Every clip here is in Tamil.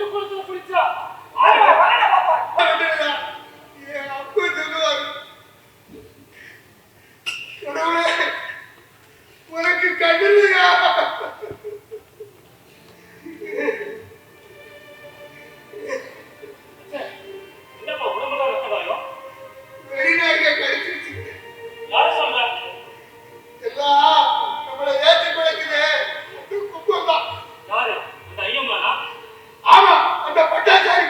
திருக்குளத்துல குளிச்சா உனக்கு கண்ணுலையா என்னப்பா உடம்புல ரத்தம் வெளிநாயக கழிச்சிருச்சு யாரு சொல்ற எல்லாம் நம்மளை ஏற்றி குறைக்குது குப்பம் தான். யாரு அந்த ஐயம்மானா ஆமா அந்த பட்டாச்சாரி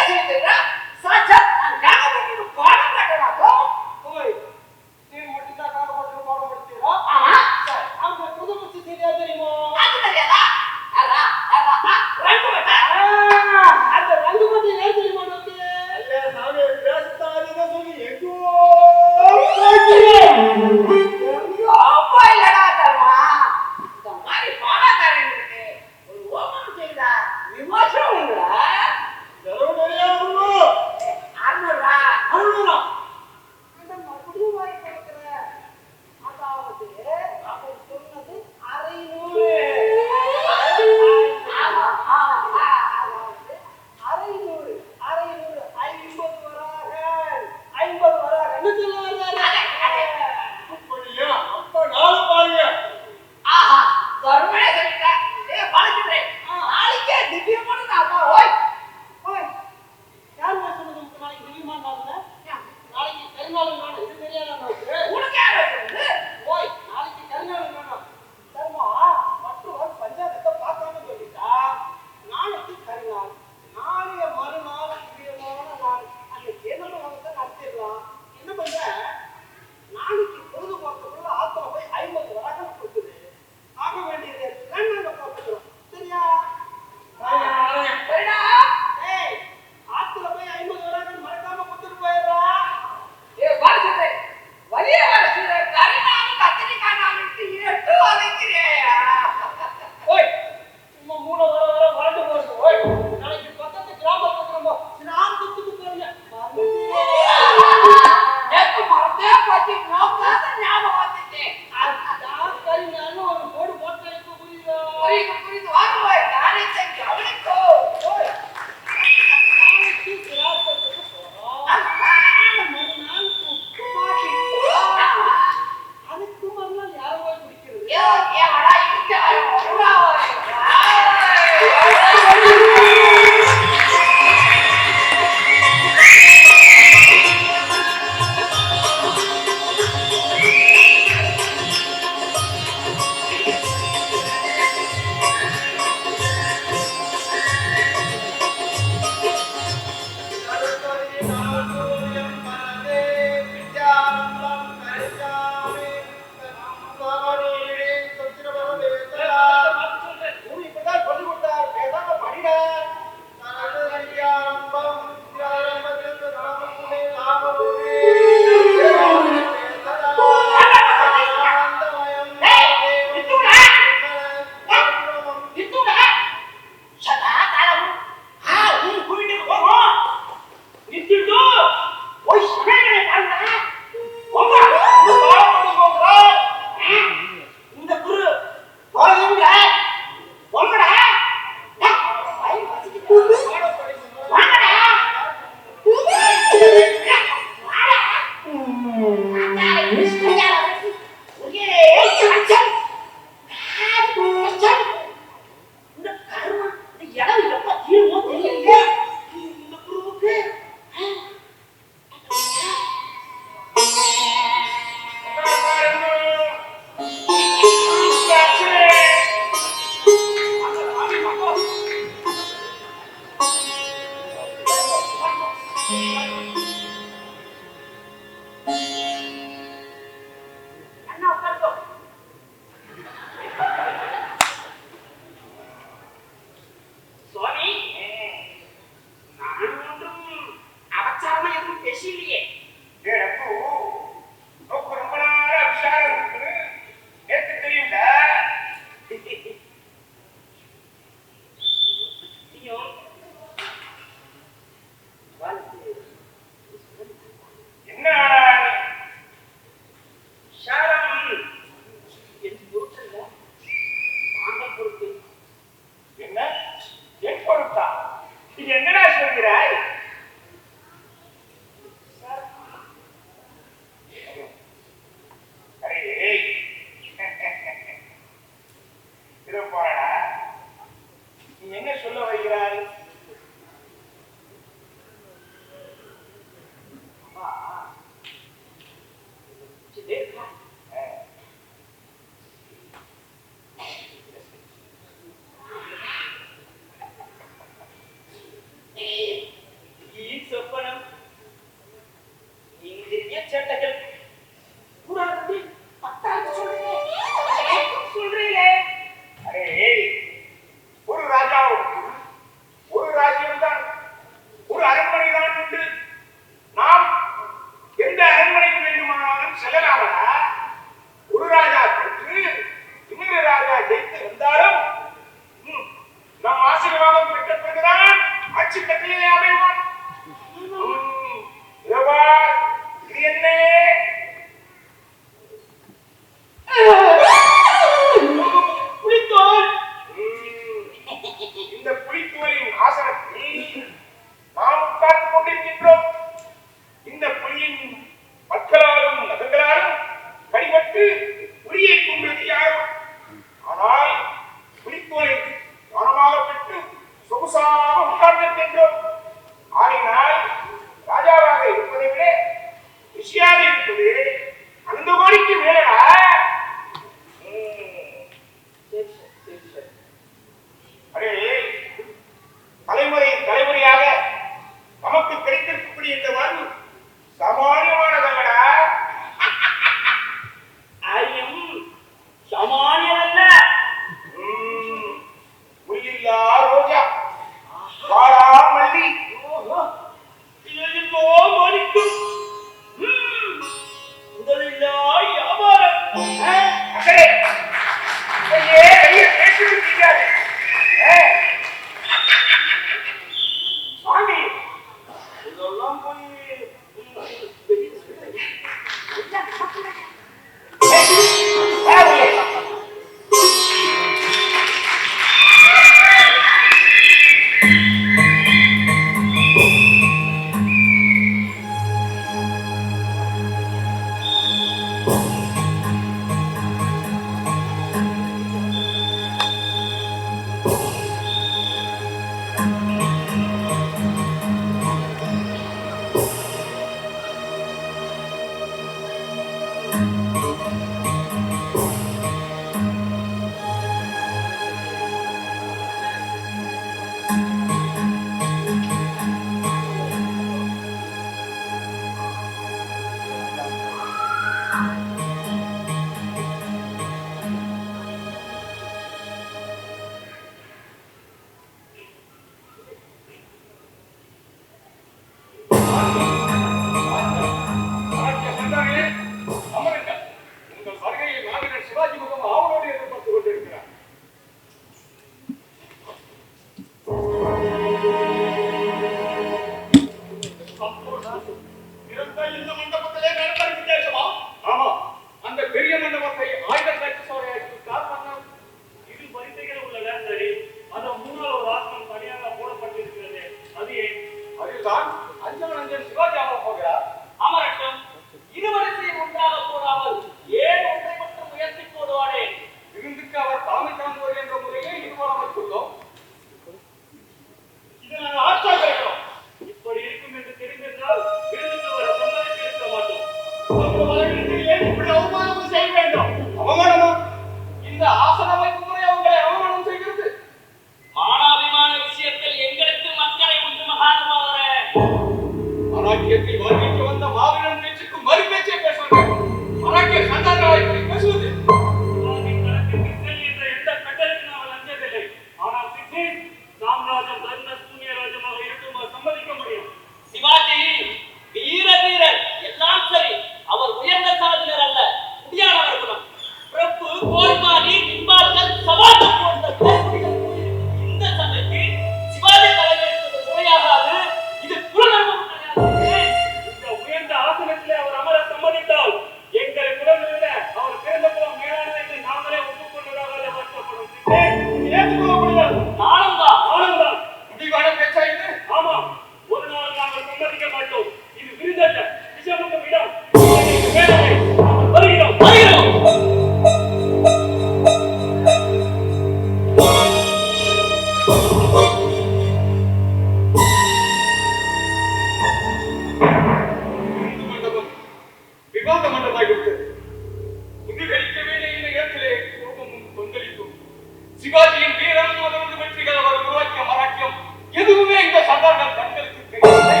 சிவாஜியின் வீரம் அதனது வெற்றிகள் அவர் உருவாக்கிய மராட்டியம் எதுவுமே இந்த சர்தார்கள் கண்களுக்கு தெரியவில்லை.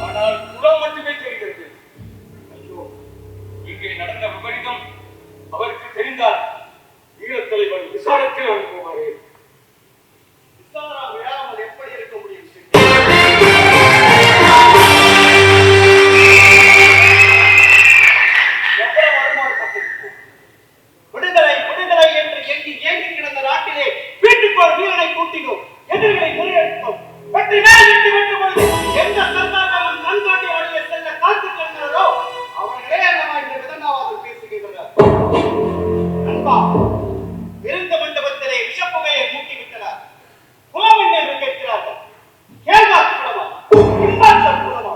ஆனால் குலம் மட்டுமே தெரிகிறது. ஐயோ, இங்கே நடந்த விபரீதம் அவருக்கு தெரிந்தால் ஈழத் தலைவர் விசாரத்தில் அனுப்புவாரே. விசாரம் விடாமல் எப்படி இருக்க முடியும்? எவ்வளவு வருமானப்பட்டிருக்கும். விடுதலை விடுதலை என்று எண்ணி ஏங்கி கிடந்த நாட்டிலே வீட்டுக்கு ஒரு வீரனை கூட்டினோம், எதிரிகளை முறியடித்தோம். வெற்றி மேல் வெற்றி பெற்ற பொழுது எந்த சர்தார்களும் கண்காட்டி வழியே செல்ல காத்துக் கொண்டாரோ அவர்களே அல்லவா இந்த விதண்டாவாதம் பேசுகின்றனர். நண்பா, விருந்த மண்டபத்திலே விஷப்புகையை மூட்டிவிட்டனர். குலம் என்ன என்று கேட்கிறார்கள். கேள்வாக்கு குலமா, இம்பாசல் குலமா,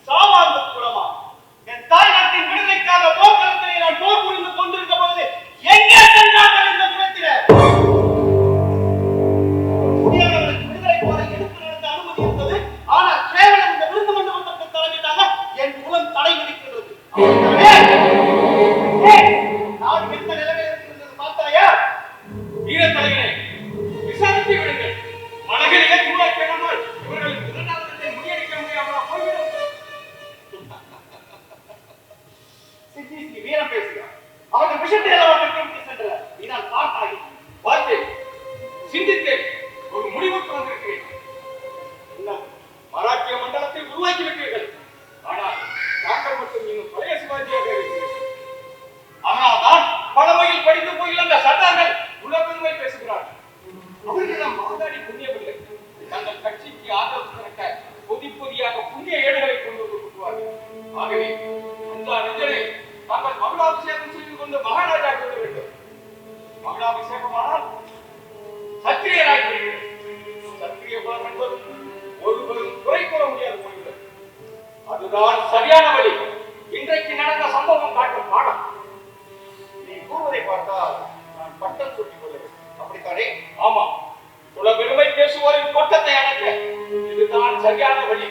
சாவாந்து குலமா? என் தாய் நாட்டின் விடுதலைக்காக போர்க்களத்திலே நான் போர் புரிந்து கொண்டிருந்த பொழுது எங்கே சென்றார்கள் இந்த குலத்தினர்? குடியானவர்களுக்கு விடுதலை போரை எடுத்து நடத்த அனுமதி இருந்தது. ஆனால் கேவலம் இந்த விருது மண்டபத்திற்கு தலைமையாக என் குலம் தடை விதிக்கிறது. நாடு எந்த நிலைமையில் இருக்கிறது பார்த்தாயா? ஈழத் தலைவரே, விசாரித்து விடுங்கள். மனதிலே உருவாக்கினால் இவர்களுக்கு விருதானத்தை முறியடிக்க முடியாமலா போய்விடும். சித்தி வீரம் பேசுகிறார். அவர்கள் விஷயத்தை அவர்கள் கேட்டு சென்றார். இதான் காட்டாகி பார்த்தேன், சிந்தித்தேன், ஒரு முடிவுக்கு வந்திருக்கிறேன். மராட்டிய மண்டலத்தை உருவாக்கி விட்டீர்கள். ஆனால் தாங்கள் மட்டும் இன்னும் பழைய சிவாஜியாக இருக்கிறீர்கள். அதனால்தான் பழமையில் படித்து போய் அந்த சர்தார்கள் உலகமே பேசுகிறார்கள். அவர்களிடம் மாதாடி புண்ணியமில்லை. தங்கள் கட்சிக்கு ஆதரவு திரட்ட பொதி பொதியாக புண்ணிய ஏடுகளை கொண்டு வந்து கொண்டுவார்கள். ஆகவே அந்த நெஞ்சனை தாங்கள் மகுடாபிஷேகம் செய்து கொண்டு மகாராஜா கொள்ள வேண்டும். மகுடாபிஷேகமானால் சத்திரியராகி வருகிறது. சத்திரிய குலம் என்பது ஒருவரும் குறை கூற முடியாது போகிறது. அதுதான் சரியான வழி. இன்றைக்கு நடந்த சம்பவம் காட்டும் பாடம். நீ கூறுவதை பார்த்தால் நான் பட்டம் சுட்டிக் கொள்ள வேண்டும். அப்படித்தானே? ஆமா, குல பெருமை பேசுவோரின் கொட்டத்தை அடக்க இதுதான் சரியான வழி.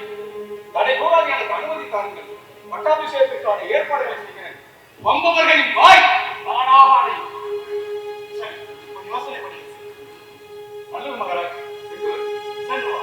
தடை கூடாது, எனக்கு அனுமதி தாருங்கள். பட்டாபிஷேகத்திற்கான ஏற்பாடுகளை செய்கிறேன். வம்பவர்களின் வாய் தானாக அடையும். சரி, கொஞ்சம் யோசனை பண்ணி நல்லது மகாராஜ், சென்று வா.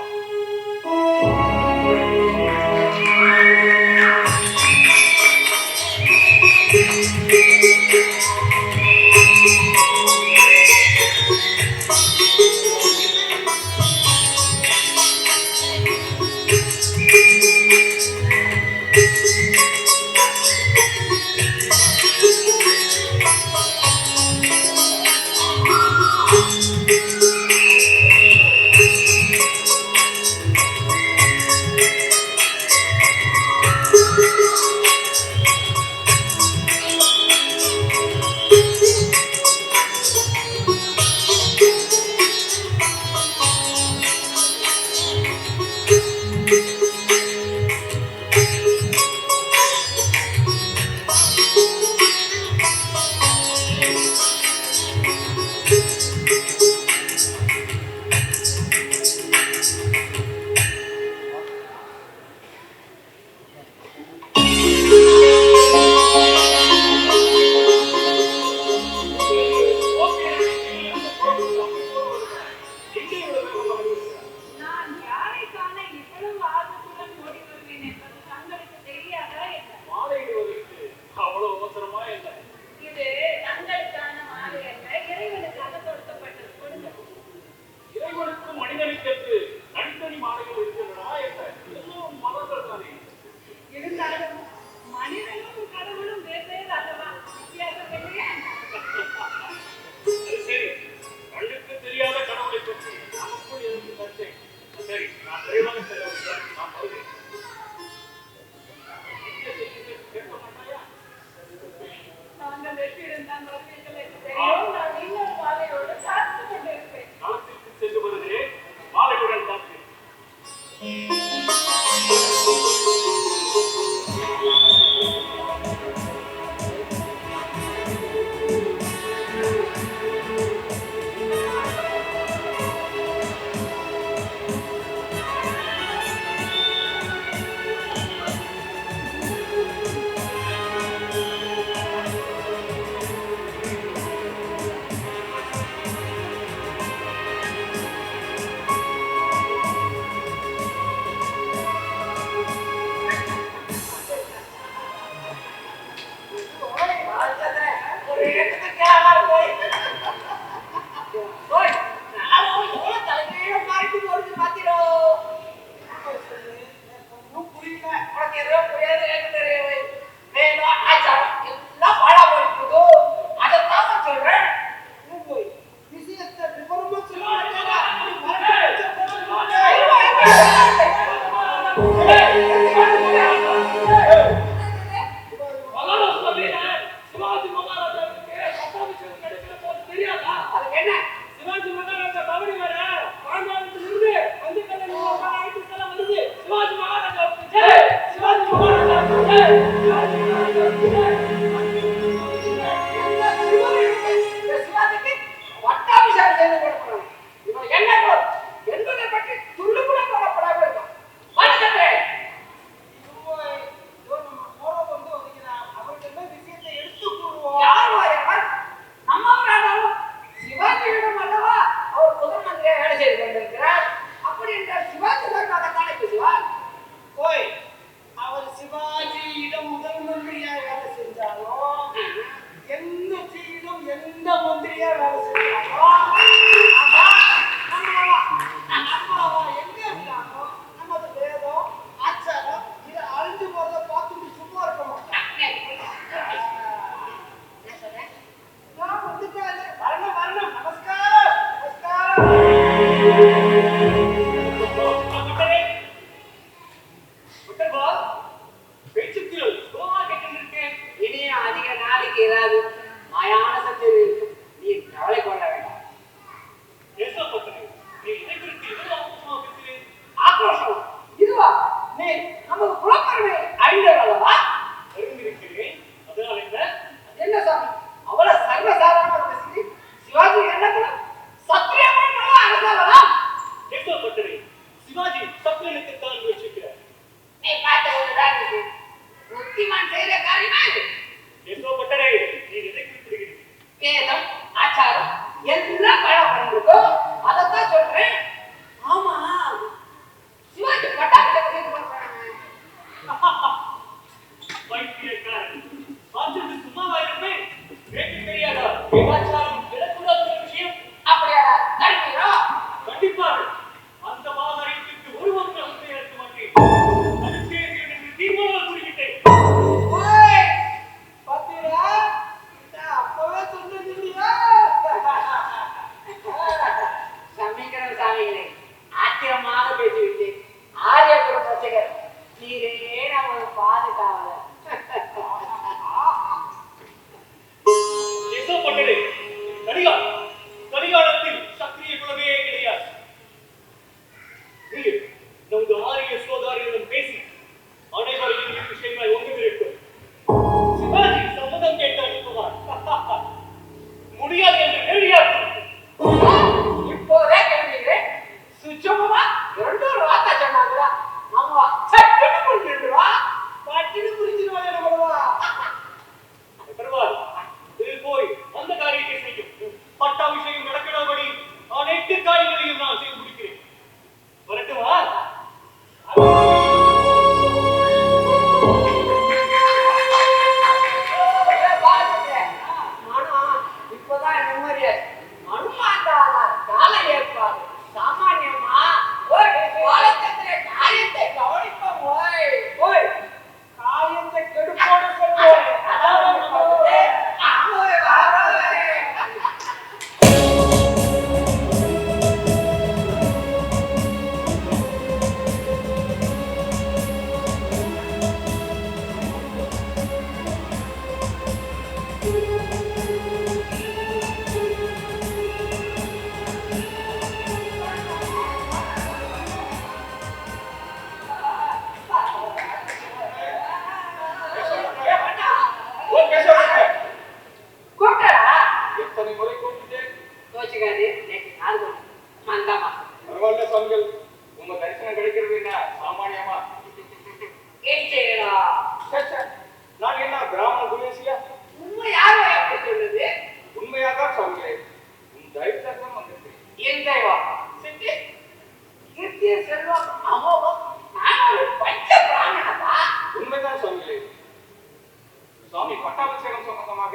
சுவாமி பட்டாபிஷேகம் சம்பந்தமாக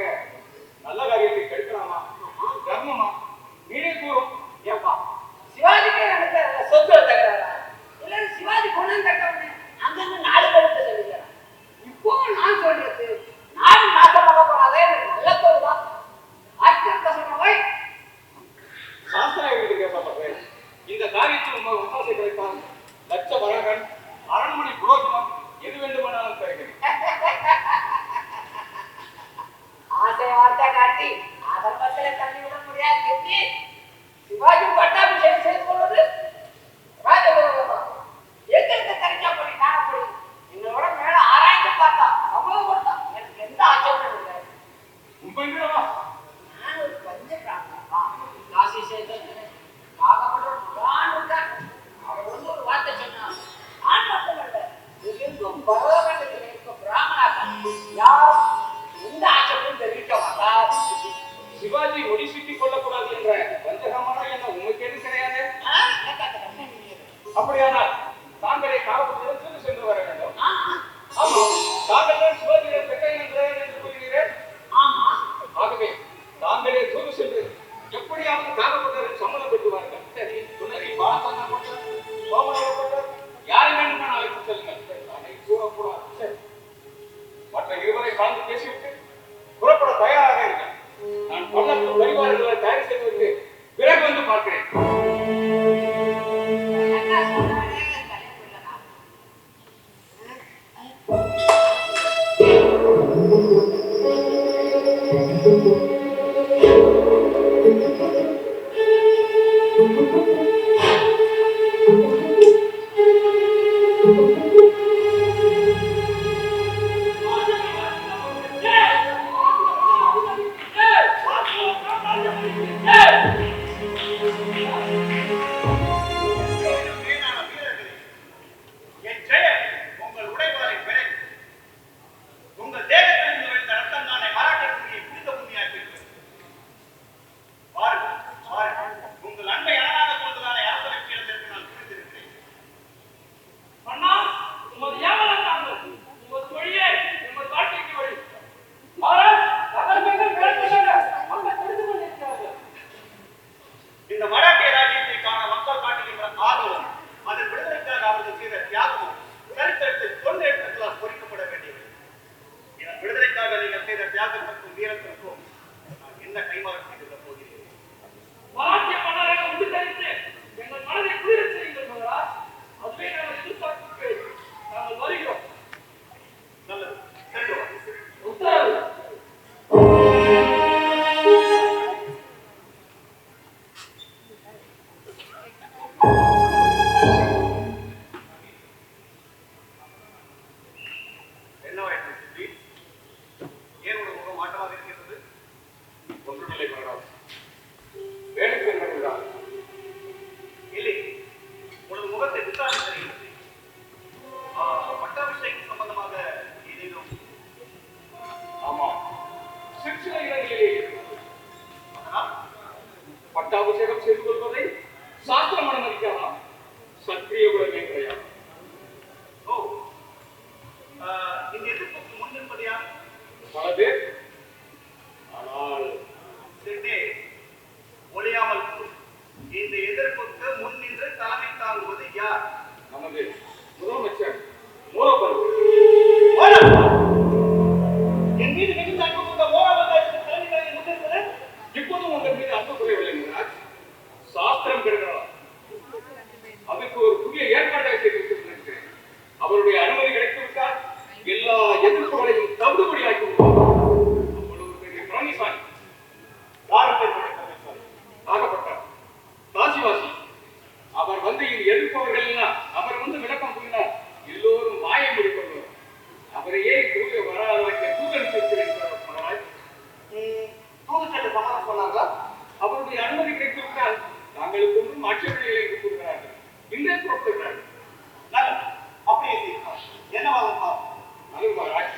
நல்ல காரியத்தை சிவாஜி முடி சுட்டிக் கொள்ளக்கூடாது என்ற வஞ்சகமான எண்ணம் உங்களுக்கு எது கிடையாது? அப்படியானால் தாங்களே காவல்துறையுடன் தூது சென்று வர வேண்டும். ஆமா, தாங்கள் தான் சிவாஜியுடன் பெற்ற என்று கூறுகிறீர்கள். ஆகவே தாங்களே தூது சென்று எப்படியாவது காவல்துறையுடன் சம்மதம் பெற்று வாருங்கள். சரி, துணை பாலசந்தர் சோமனவர் யாரை வேண்டுமானால் அழைத்து செல்லுங்கள். அதை கூறக்கூடாது. சரி, மற்ற இருவரை கலந்து பேசிவிட்டு புறப்பட தயாராக இருங்கள். நான் பள்ளத்து பரிவாரங்களை தயார் செய்வதற்கு பிறகு வந்து பார்க்கிறேன். பட்டாபிஷேகம் செய்து கொள்வதை சாஸ்திரம் அனுமதிக்கலாம். சத்திரிய உலகமே கிடையாது. இந்த எதிர்ப்புக்கு முன் நிற்பது யார்? பல பேர். ஆனால் ஒளியாமல் இந்த எதிர்ப்புக்கு முன் நின்று தலைமை தாங்குவது யார்? நமது முதலமைச்சர் மூலப்பருவ. என் மீது மிகுந்த அன்பு கொண்ட ஓராவதாயிரத்து தலைமைகளை முன்னிறுத்தது இப்போதும் உங்கள் மீது அன்பு குறையவில்லை என்றால் சாஸ்திரம் பெறுகிறார். அதுக்கு ஒரு புதிய ஏற்பாட்டை செய்திருக்கிறேன். அவருடைய அனுமதி கிடைத்துவிட்டால் எல்லா எதிர்ப்புகளையும் தவிடுபடியாக்கி அவ்வளவு பெரிய பிராணிசாலி. ஆகப்பட்டார் காசிவாசி. அவர் வந்து எதிர்ப்பவர்கள் எல்லாம் அவர் வந்து விளக்கம் கூறினார். எல்லோரும் மாயம் முடிப்பவர். அவரையே தூய வராத வைக்க தூதனுப்பிருக்கிறேன். தூதுச்சென்று சமாதானம் சொன்னார்களா? அவருடைய அனுமதி கிடைத்துவிட்டால் தாங்களுக்கு ஒன்றும் ஆட்சேபனைகளை என்று கூறுகிறார்கள். இன்றே புறப்படுகிறார்கள். நல்லது, அப்படியே செய்யலாம். என்னவாக நல்வாராய்.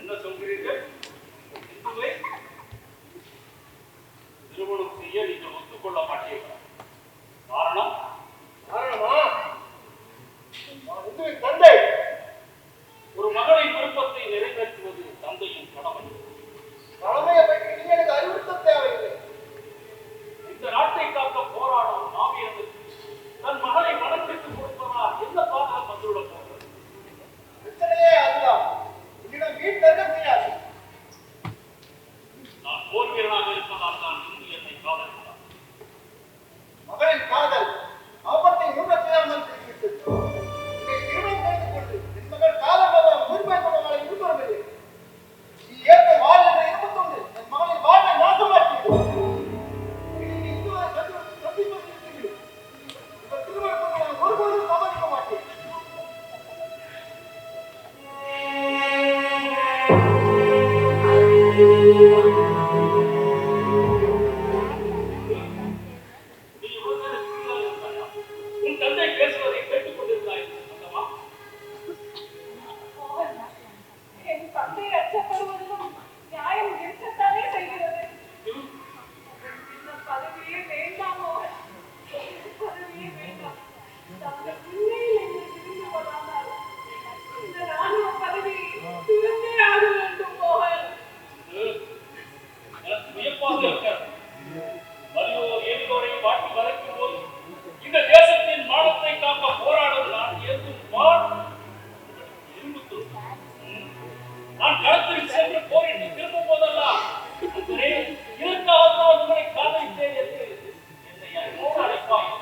என்ன சொல்கிறீர்கள்? திருமணம் செய்ய நீங்கள் ஒத்துக்கொள்ள மாட்டீர்கள். காரணமா? தந்தை ஒரு மகளின் விருப்பத்தை நிறைவேற்றுவது தந்தையின் கடமை. கடமையை பற்றி நீங்க எனக்கு அறிவுரை சிறப்பாக இருக்கிறது. வலியோர் ஏற்றோரை வாட்டி வதைக்கும் போது இந்த தேசத்தின் மானத்தை காக்க போராடும் நான் ஏற்கும் பார் இரும்பு துருப்பு. நான் களத்தில் சென்று போரிட்டு திரும்பும் போதெல்லாம் இதற்காகத்தான் உங்களை காதலித்தேன் என்று என்னை அறிவோடு அழைப்பாய்.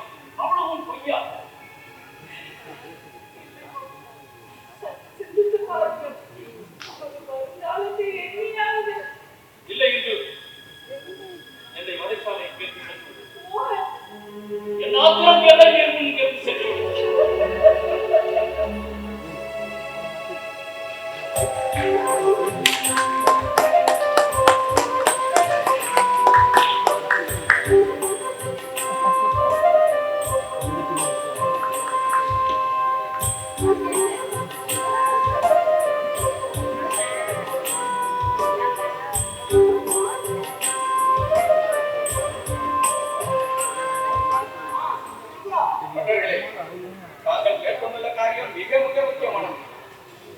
அவ்வளவும் பொய்யா? இல்லை என்று என்னை வதைப்பாலை கேட்டு என் ஆத்திரம் எல்லாம் ஏற்படும் கேட்டு சென்று தாங்கள் மேற்கொண்டுள்ள காரியம் மிக மிக முக்கியமானது.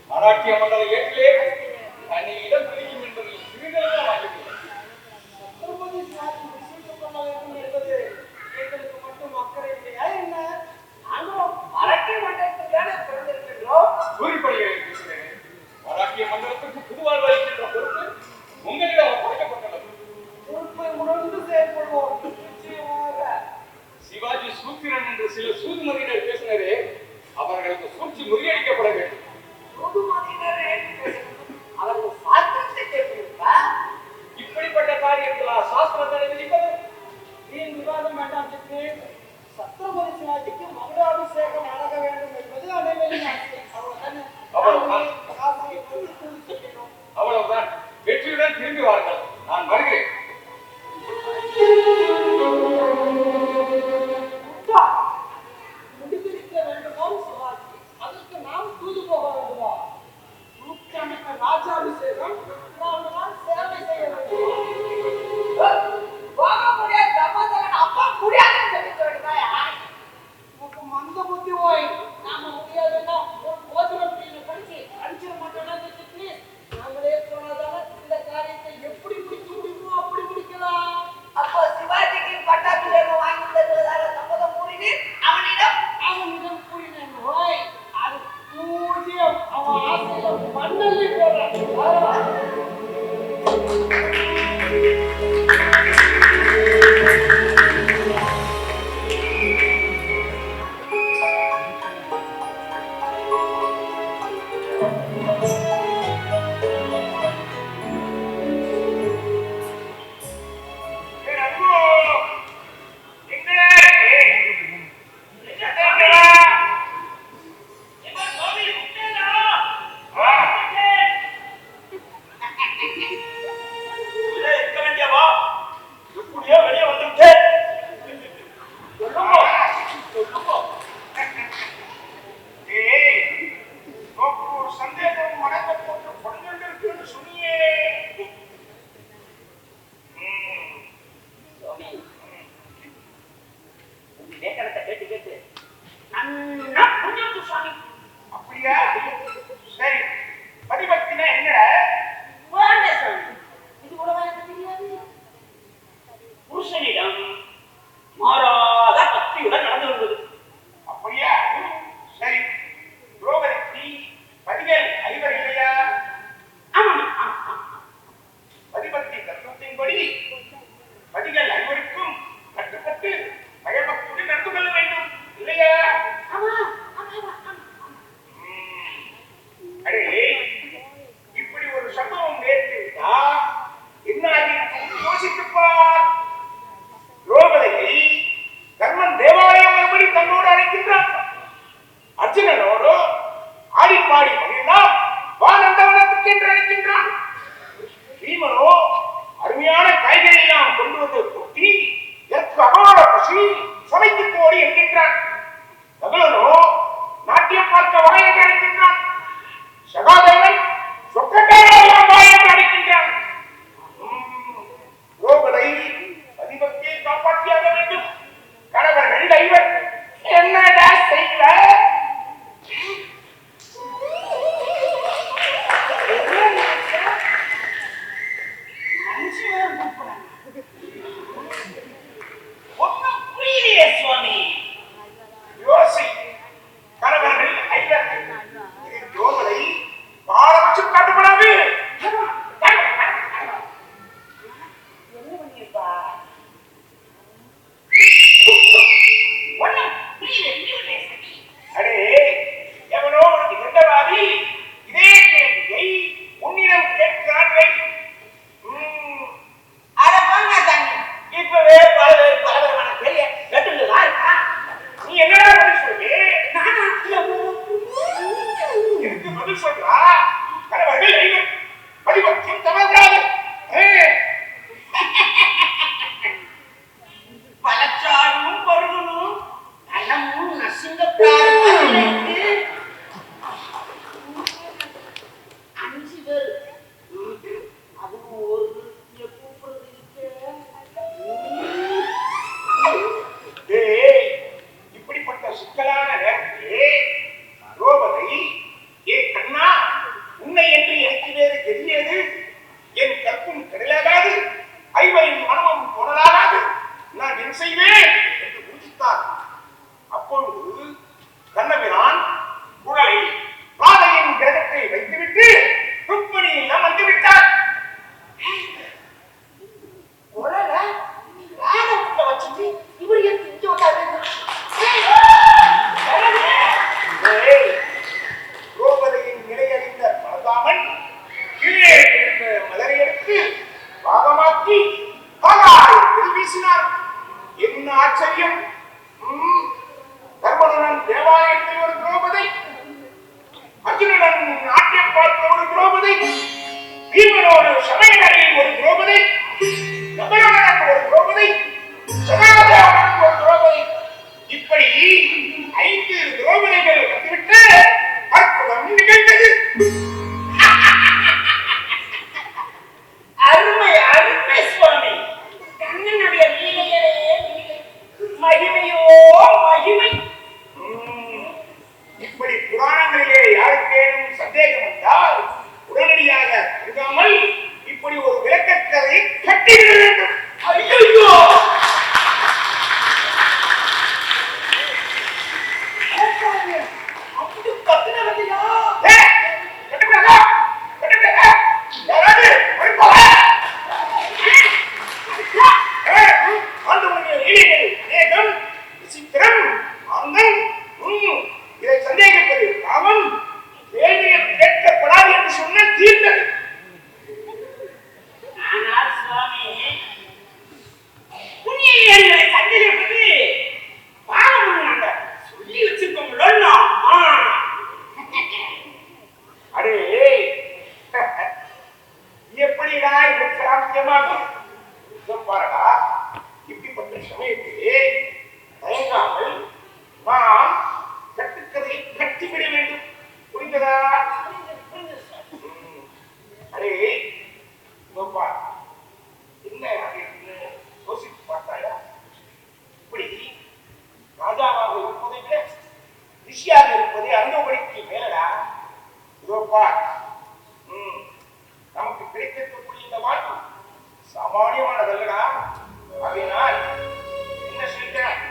மராட்டிய மண்டல ஏற்றிலே தனி இடம் பிடிக்கும் என்பதில் சிறிதளவு வாங்கிவிட்டது. எங்களுக்கு மட்டும் அக்கறை இல்லையா என்ன? நாங்களும் மராட்டிய மண்டலத்தில் தானே பிறந்திருக்கின்றோம். கூறிப்படுகிறேன் பேசுகிறேன். மராட்டிய மண்டலத்துக்கு புதுவாழ்வு அளிக்கின்ற பொறுப்பு உங்களிடம் ஒப்படைக்கப்பட்டுள்ளது. பொறுப்பை உணர்ந்து செயல்படுவோம். நிச்சயமாக. சிவாஜி சூத்திரன் என்று சில சூதுமதியினர் பேசினரே, அவர்களுக்கு சூழ்ச்சி முறியடிக்கப்பட வேண்டும். அவர்கள் சாஸ்திரத்தை கேட்கிறீர்களா? இப்படிப்பட்ட காரியங்களா சாஸ்திரத்தை விதிப்பது? வீண் விவாதம் வேண்டாம் சித்தி. சத்ரபதி சிவாஜிக்கு மகுடாபிஷேகம் நடக்க வேண்டும் என்பது அனைவரின் ஆசை. அவ்வளவுதான். அவ்வளவுதான். வெற்றியுடன் திரும்பி வாருங்கள். நான் வருகிறேன். முடித்திருக்க வேண்டுமோ சிவாஜி? அதற்கு நாம் தூது போக வேண்டுமா? முக்கியமான ராஜாபிஷேகம் நாம் சேவை செய்ய வேண்டுமா? போக முடியாது. அப்பா முடியாதுன்னு சொல்லிட்டு வேண்டுமாயா? உனக்கு மந்த புத்தி போய் நாம முடியாதுன்னா ஒரு போதிரம் படிச்சு அடிச்சிட மாட்டோம்னா நாங்களே போனாதான இந்த காரியத்தை எப்படி முடிக்க முடியுமோ அப்படி முடிக்கலாம். அப்போ சிவாஜிக்கு பட்டாபிஷேகம் வாங்கி தருவதாக சம்மதம் கூறினேன். அவனிடம் கூறினேன். ஓய், அது பூஜ்யம். அவன் ஆசையில மண்ணல்லி போடுறான். என்ன செய்வேன் என்று ஊதித்தார். அப்பொழுது கண்ணபிரான் குழலை பாதையின் கிரகத்தை வைத்துவிட்டு ருக்மணியிடம் வந்துவிட்டார். குழல ராகத்துல வச்சுட்டு இவர் என் இங்க உட்காரு. திரௌபதியின் நிலையறிந்த பலதாமன் கீழே கிடந்த மலரை எடுத்து பாகமாக்கி பாலாயத்தில் வீசினார். என்ன ஆச்சரியம்! தர்மனுடன் தேவாலயத்தில் ஒரு திரௌபதி, அர்ஜுனுடன் நாட்டியம் பார்த்த ஒரு திரௌபதி, பீமனோடு சமயநடையில் ஒரு திரௌபதி, நபரனுடன் ஒரு திரௌபதி, சகாதேவனுடன் ஒரு திரௌபதி, இப்படி 5 திரௌபதிகள் வந்துவிட்டு அற்புதம் நிகழ்ந்தது. அருமை அருமை சுவாமி, கண்ணனுடைய லீலையே லீலை, மகிமையோ மகிமை. இப்படி புராணங்களிலே யாருக்கேனும் சந்தேகம் வந்தால் உடனடியாக இருக்காமல் இப்படி ஒரு விளக்கக்கதை கட்டிவிட வேண்டும். ஐயோ, அப்படி கத்துனவதையா? இதை சந்தேகிப்பது அவன் கேள்வியை கேட்கப்படாது என்று சொன்ன தீர்ந்தது. ஆனால் சுவாமி, புண்ணியங்களை சந்தேகிப்பது பாவம் நாங்க சொல்லி வச்சிருக்கோம். அடே, எப்படிடா இது சாத்தியமாகும்? பாருடா, இப்படிப்பட்ட சமயத்திலே தயங்காமல் நாம் கட்டுக்கதை கட்டிவிட வேண்டும். புரிந்ததா? அடே, என்ன யோசித்து பார்த்தாயா? இப்படி ராஜாவாக இருப்பதை விட ரிஷியாக இருப்பதை அனுபவடிக்கு மேலடா. இதோப்பா, நமக்கு கிடைக்கக்கூடிய இந்த வாழ்க்கை சாமானியமானதல்லடா. அதனால் என்ன செய்கிறார்?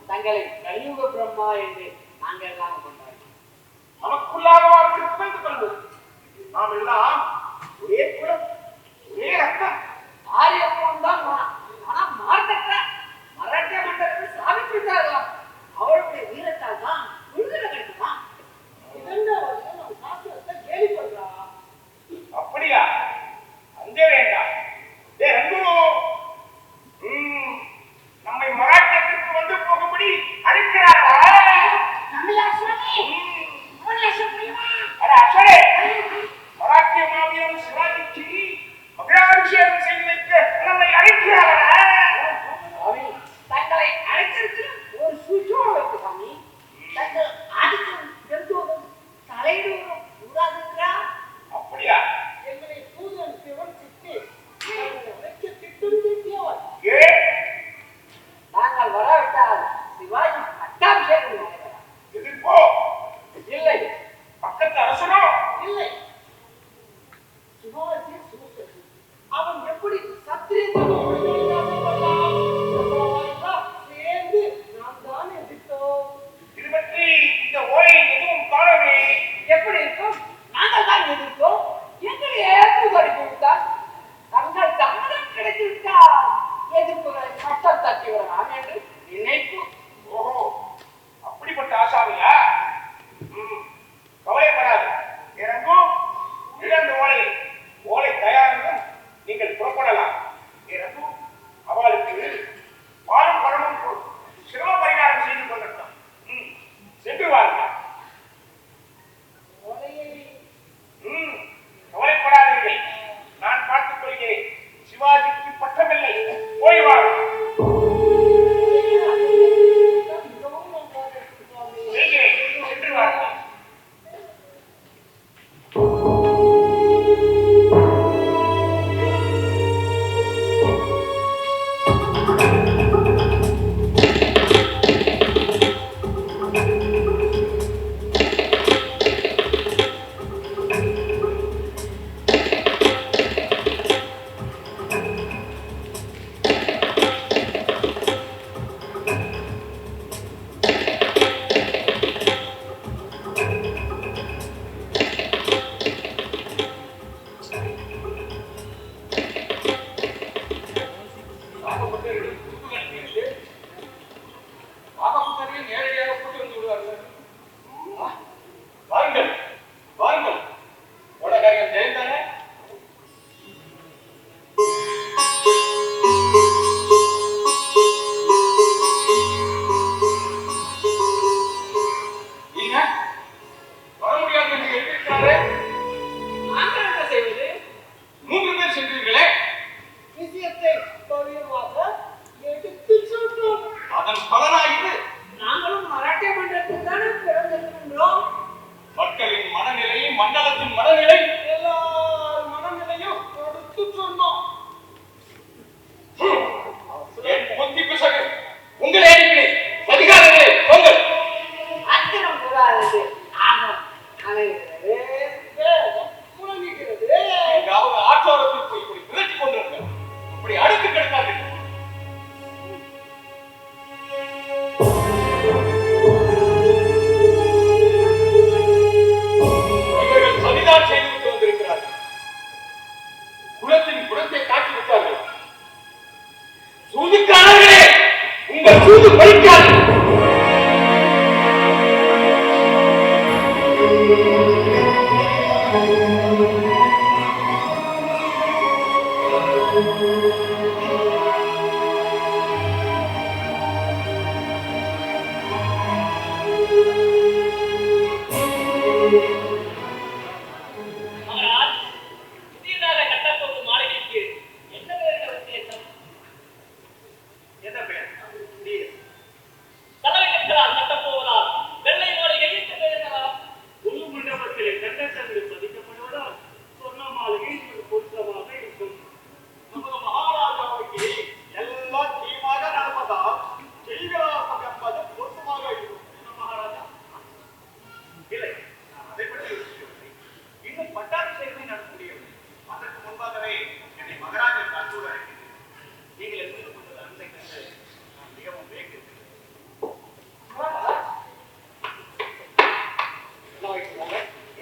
தங்களை கலியுக பிரம்மா என்று நாங்கள் எல்லாம் கொண்டாடி நமக்குள்ளாக வாழ்ந்து கொள்வது. நாம் எல்லாம் ஒரே குலம், ஒரே ரத்தம். ஆரியப்பம் தான் ஆனா மார்த்தற்ற மராட்டிய மண்டலத்தில் சாதித்திருக்கிறார்களாம். அவருடைய வீரத்தால் தான் விடுதலை கிடைக்குமா? கேள்வி பண்றா. அப்படியா? அஞ்சே வேண்டாம். நம்மை மராட்டியத்திற்கு வந்து போகும்படி அழைக்கிறாரா? மராட்டிய மாவீரன் சிவாஜிக்கு மகிழாபிஷேகம் செய்து வைக்க நம்மை அழைக்கிறாரா? தங்களை அழைத்திருக்கு ஒரு சுற்றோடு வைத்து சாமி. தங்கள் ஆதிக்கம் பெருந்தோதும் தலையிடுவதும் கூடாதுங்கிறார். அப்படியா? எங்களை தூதன் சிவன்சித்து வைக்க திட்டம் தீட்டியவர். நாங்கள் வராவிட்டால் சிவாஜி பட்டாபிஷேகம் நடைபெறார். எதிர்ப்போ? இல்லை. பக்கத்து அரசனோ? இல்லை. சிவாஜி சுமத்தது அவன் எப்படி சத்திரியன் சேர்ந்து நாம் தான் எதிர்த்தோம். இது பற்றி இந்த ஓலை எதுவும் காணவே. எப்படி இருக்கும்? நாங்கள் தான் எதிர்த்தோம். எங்களை ஏற்புதடி கொடுத்தார். தங்கள் தாமதம் கிடைத்துவிட்டால் எதிர்ப்புகளை கட்டம் தட்டி விடலாம் என்று நினைப்பு. ஓஹோ, அப்படிப்பட்ட ஆசாமியா? கவலைப்படாது. எனக்கும் 2 ஓலை தயாரிலும் நீங்கள் புறப்படலாம். எனக்கும் அவளுக்கு சூதுக்காரர்களே, உங்கள் சூது பலிக்காது. மகராஜ், புதியதாக கட்டப்போகும் மாளிகைக்கு என்ன பெயரிட உத்தேசம்? என்ன பெயர்? புரியல. தலைமை கட்டளால் கட்டப்போவதால் வெள்ளை மாளிகை என்று பெயரிடலாம். பொது மண்டபத்திலே கட்டடங்கள் பதிக்கப்படுவதால் சொன்ன மாளிகை பொருத்தமாக இருக்கும். நமது மகாராஜாவுக்கு எல்லாம் தீமாக நடப்பதால் செய்களாசம் என்பது பொருத்தமாக இருக்கும். என்ன மகாராஜா? இல்லை, நான் அதை பற்றி யோசிக்கவில்லை. இன்னும் பட்டாபிஷேகமே நடத்த முடியவில்லை. அதற்கு முன்பாகவே என்னை மகாராஜா கண்டூர நீங்கள் எதிர்த்து கொண்டது அன்பை கண்டு நான் மிகவும் வேகிறேன்.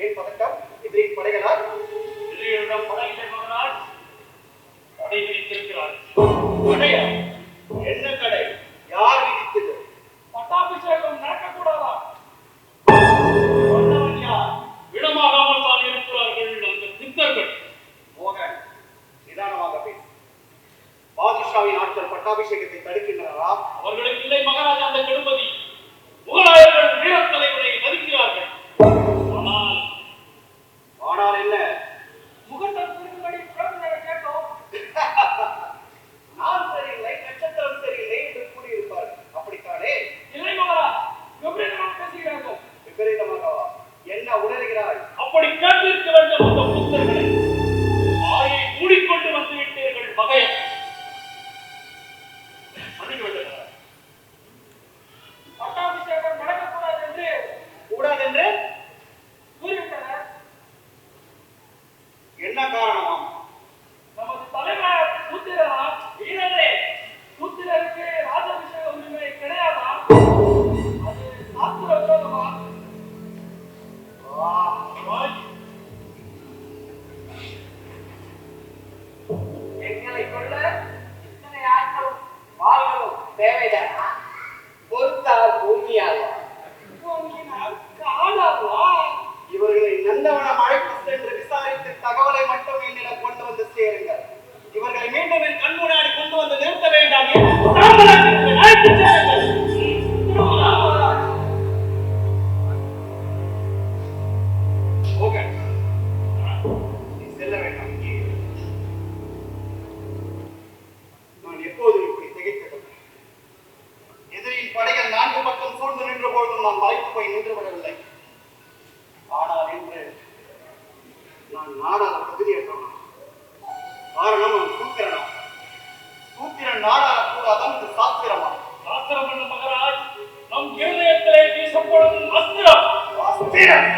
ஏன் பதட்டம்? எதிரின் படைகளால் எதிரிகளிடம் படையில்லை மகராஜ், படை விரித்திருக்கிறார். படையா? என்ன கடை? யார் விதித்தது? பட்டாபிஷேகம் நடக்கக்கூடாதா? சொன்னவன் யார்? விடமாகாமல் தான் இருக்கிறார்கள் அந்த சித்தர்கள். மோகன், நிதானமாக பேசு. பாதுஷாவின் ஆட்கள் பட்டாபிஷேகத்தை தடுக்கின்றனரா? அவர்களுக்கு இல்லை மகாராஜா அந்த கெடுமதி. முகலாயர்கள் வீரத் தலைவரை மதிக்கிறார்கள். ஆனால் என்ன? முகத்திற்கும்படி பிரபுகளை கேட்டோம். நான் சரியில்லை, நட்சத்திரம் சரியில்லை என்று கூறியிருப்பார். அப்படித்தானே? இல்லை மகாராஜ், விபரீதமாக பேசுகிறார்கள். விபரீதமாகவா? என்ன உணர்கிறாய்? அப்படி கேட்டிருக்க வேண்டும் அந்த புத்தர்களை. வாயை மூடிக்கொண்டு வந்து விட்டீர்கள் மகையன். மன்னிக்க வேண்டும். பட்டாபிஷேகம் நடக்கக்கூடாது என்று கூடாதென்று கூறிவிட்டனர். என்ன காரணமாம்? நமது தலைவர் சூத்திரரா? வீரரே, சூத்திரருக்கு ராஜாபிஷேக உரிமை கிடையாதா? அது சாஸ்திர விரோதமா? எங்களை கொள்ள இத்தனை ஆட்களும் வாள்களும் தேவைதானா? பொறுத்தால் பூமியாவா? பூமியினால் காடாவா? இவர்களை நந்தவனம் அழைத்து சென்று விசாரித்து தகவலை மட்டும் என்னிடம் கொண்டு வந்து சேருங்கள். இவர்களை மீண்டும் என் கண் முன்னாடி கொண்டு வந்து நிறுத்த வேண்டாம் என்று தாம்பரத்திற்கு அழைத்துச் செல்லுங்கள். மோகன், நீ செல்ல வேண்டாம். இங்கே இரு. நான் எப்போதும் இப்படி திகைத்ததில்லை. எதிரின் படைகள் நான்கு பக்கம் சூழ்ந்து நின்ற பொழுதும் நான் மலைத்து போய் நின்று விடவில்லை. ஆனால் இன்று நான் நாடாத பகுதியற்றவன். காரணம் அவன் சூத்திரனா? சூத்திரன் நாடாத கூடாதான் இது சாஸ்திரமா? சாஸ்திரம் என்ன மகராஜ்? நம் இருதயத்திலே வீசப்படும் அஸ்திரம். அஸ்திரம்?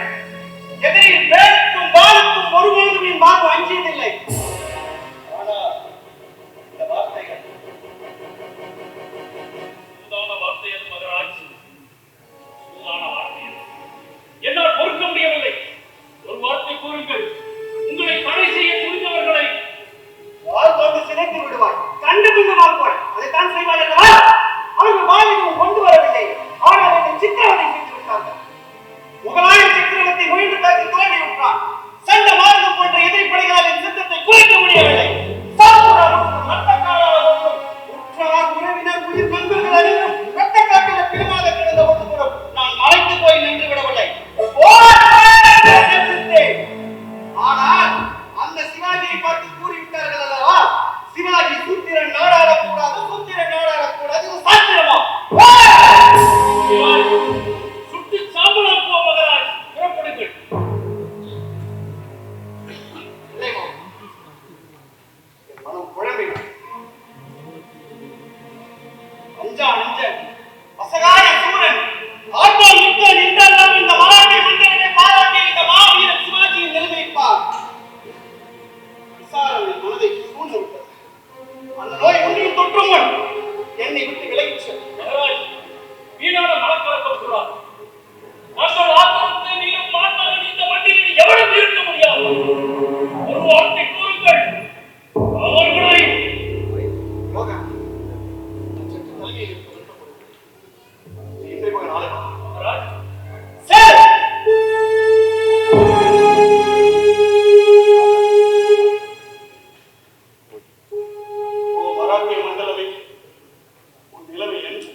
எதிரின் வேலுக்கும் வாளுக்கும் ஒருபோதும் என் மார்பு அஞ்சியதில்லை. ஆனால் இந்த வார்த்தைகள் சூதான வார்த்தை அது மகராஜ். சூதான வார்த்தை அது. என்னால் பொறுக்க முடியவில்லை. ஒரு வார்த்தை கூறுங்கள். உங்களை தடை செய்ய துணிந்தவர்களை வாள் கொண்டு சிதைத்து விடுவாய். கண்டு கொண்டு வாழ்வாய். அதைத்தான் செய்வாய் அல்லவா? அவர்கள் வாள் எதுவும் கொண்டு வரவில்லை. ஆனால் என்னை சித்திரவதை செய்து விட்டார்கள். முகலாய சக்கரவர்த்தி முயன்று பேசி தோல்வியுற்றான். சண்ட மார்க்கம் போன்ற எதிரிப்படைகளால் என் சித்தத்தை குறைக்க முடியவில்லை. சாத்துராவுக்கும் ரத்தக்காரர்களுக்கும் உற்றார் உறவினர் உயிர் நண்பர்கள் அனைவரும் ரத்தக்காட்டில பிணமாக கிடந்த ஒன்று கூட நான் மறைத்து போய் நின்று விடவில்லை. ஆனால் அந்த சிவாஜியை பார்த்து கூறிவிட்டார்கள் அல்லவா? சிவாஜி சூத்திரன் நாடாடக்கூடாது, சூத்திரன் நாடாடக்கூடாது. இது சாத்திரமா? சுட்டு சாம்பலாக்குவோம் மகராஜ். புறப்படுங்கள். இல்லைமோ? என் மனம் குழம்பினான். அஞ்சா நஞ்சன், அசகாய சூரன், ஆட்டம் மிக்க நின்றெல்லாம் இந்த மராட்டிய மன்னனை பாராட்டி இந்த மாவீரன் சிவாஜியின் நிலைமைப்பார். விசாரணை மனதை சூழ்ந்து விட்டது. அந்த நோய் ஒன்றையும் தொற்றும் முன் என்னை விட்டு விலகிச்சு. மகராஜ், வீணான மனக்கலக்கம் கூடாது. நாங்கள் ஆத்திரத்தை நீரும் மாற்றாக இந்த மண்ணில் எவரும் இருக்க முடியாது. ஒரு வார்த்தை கூறுங்கள். அவர்களை யோகா, மராத்திய மண்டலமே உன் நிலைமை என்று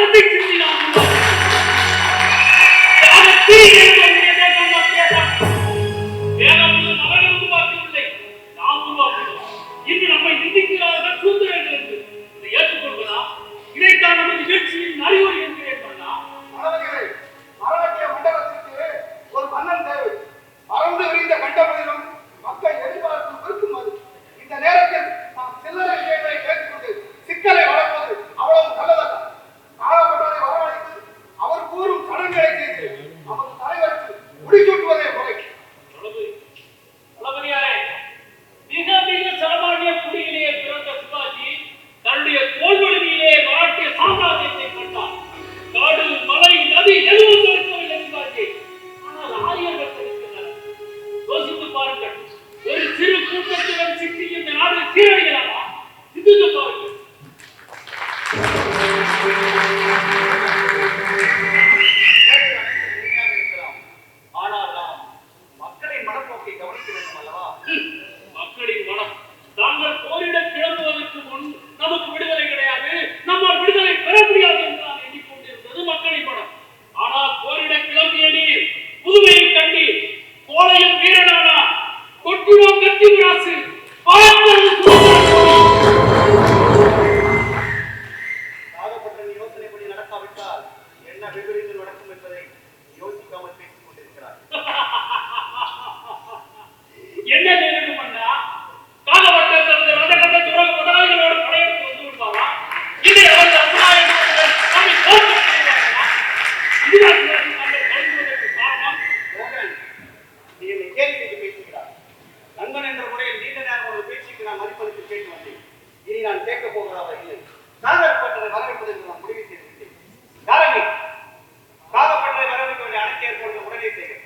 ரத்தத்தை சிந்தி நாம் தியாகத்தை என்னுடைய தேசம் வேதம் அவர்கள் உருவாக்கவில்லை, நாம் உருவாக்குகிறோம். இன்று நம்மை நிந்திக்கிறார்கள் சூத்திரர்கள் என்று இதை ஏற்றுக்கொள்வதா? இதைத்தான் நமது நிகழ்ச்சியின் அறிவுரை என்கிறேன் பண்ணா. மாணவர்களே, மராட்டிய மண்டலத்திற்கு ஒரு மன்னன் தேவை. பறந்து விரிந்த கண்டபடியிலும் மக்கள் எதிர்பார்ப்பு இருக்கும் அது. இந்த நேரத்தில் நாம் சில்லறை விஷயங்களை கேட்டுக்கொண்டு சிக்கலை வளர்ப்பது அவ்வளவு நல்லதல்ல. காலப்பட்டதை வரவழைத்து அவர் கூறும் சடங்குகளை செய்து நமது தலைவருக்கு முடிசூட்டுவதே முறை. தளபதியாரே, மிக மிக சாமானிய குடியிலே பிறந்த சிவாஜி தன்னுடைய தோல்வழியிலே மராட்டிய சாம்ராஜ்யத்தை கண்டார். காடு, மலை, நதி எதுவும் தடுக்கவில்லை சிவாஜி. ஆனால் ஆரியர்கள் தடுக்கின்றனர். யோசித்து பாருங்கள், ஒரு சிறு கூட்டத்துடன் சிக்கி இந்த நாடு சீரழியலாமா? சிந்தித்து பாருங்கள். ஆனால் நாம் மக்களின் மனப்போக்கை கவனிக்க வேண்டும் அல்லவா? மக்களின் மனம் தாங்கள் போரிட கிளம்புவதற்கு முன் நமக்கு விடுதலை கிடையாது, நம்மால் விடுதலை பெற முடியாது என்று நான் எண்ணிக்கொண்டிருந்தது மக்களின் மனம். ஆனால் போரிட கிளம்பிய நீர் புதுமையை கண்டி கோளையும் வீரனானா கொட்டினோம் கத்தி விராசு நாகப்பட்டினம் யோசனைப்படி நடக்காவிட்டால் என்ன விபரீதம் நடக்கும் என்பதை யோசிக்காமல் பேசிக் கொண்டிருக்கிறார். என்ன நேரிடும் அண்ணா? காலவட்டத்திலிருந்து ரதகட்ட துறவு பதாதைகளோடு படையெடுத்து வந்து விடுவாரா? இதை அவர்கள் அசனாயர்கள் நம்மை தோற்கடிக்கிறார்களா? இதுதான் சிவாஜி தாங்கள் கலங்குவதற்கு காரணம். மோகன், நீ என்னை கேள்வி கேட்டு பேசுகிறார். நண்பன் என்ற முறையில் நீண்ட நேரம் ஒரு பேச்சுக்கு நான் மதிப்பளித்து கேட்டு வந்தேன். இனி நான் கேட்கப் போகிறதா இல்லை. நாகப்பட்டனை வரவேற்பதற்கு நான் முடிவு செய்திருக்கிறேன். யாரங்கே நாகப்பட்டனை வரவேற்க வேண்டிய அனைத்து ஏற்பாடுகள் உடனே செய்கிறேன்.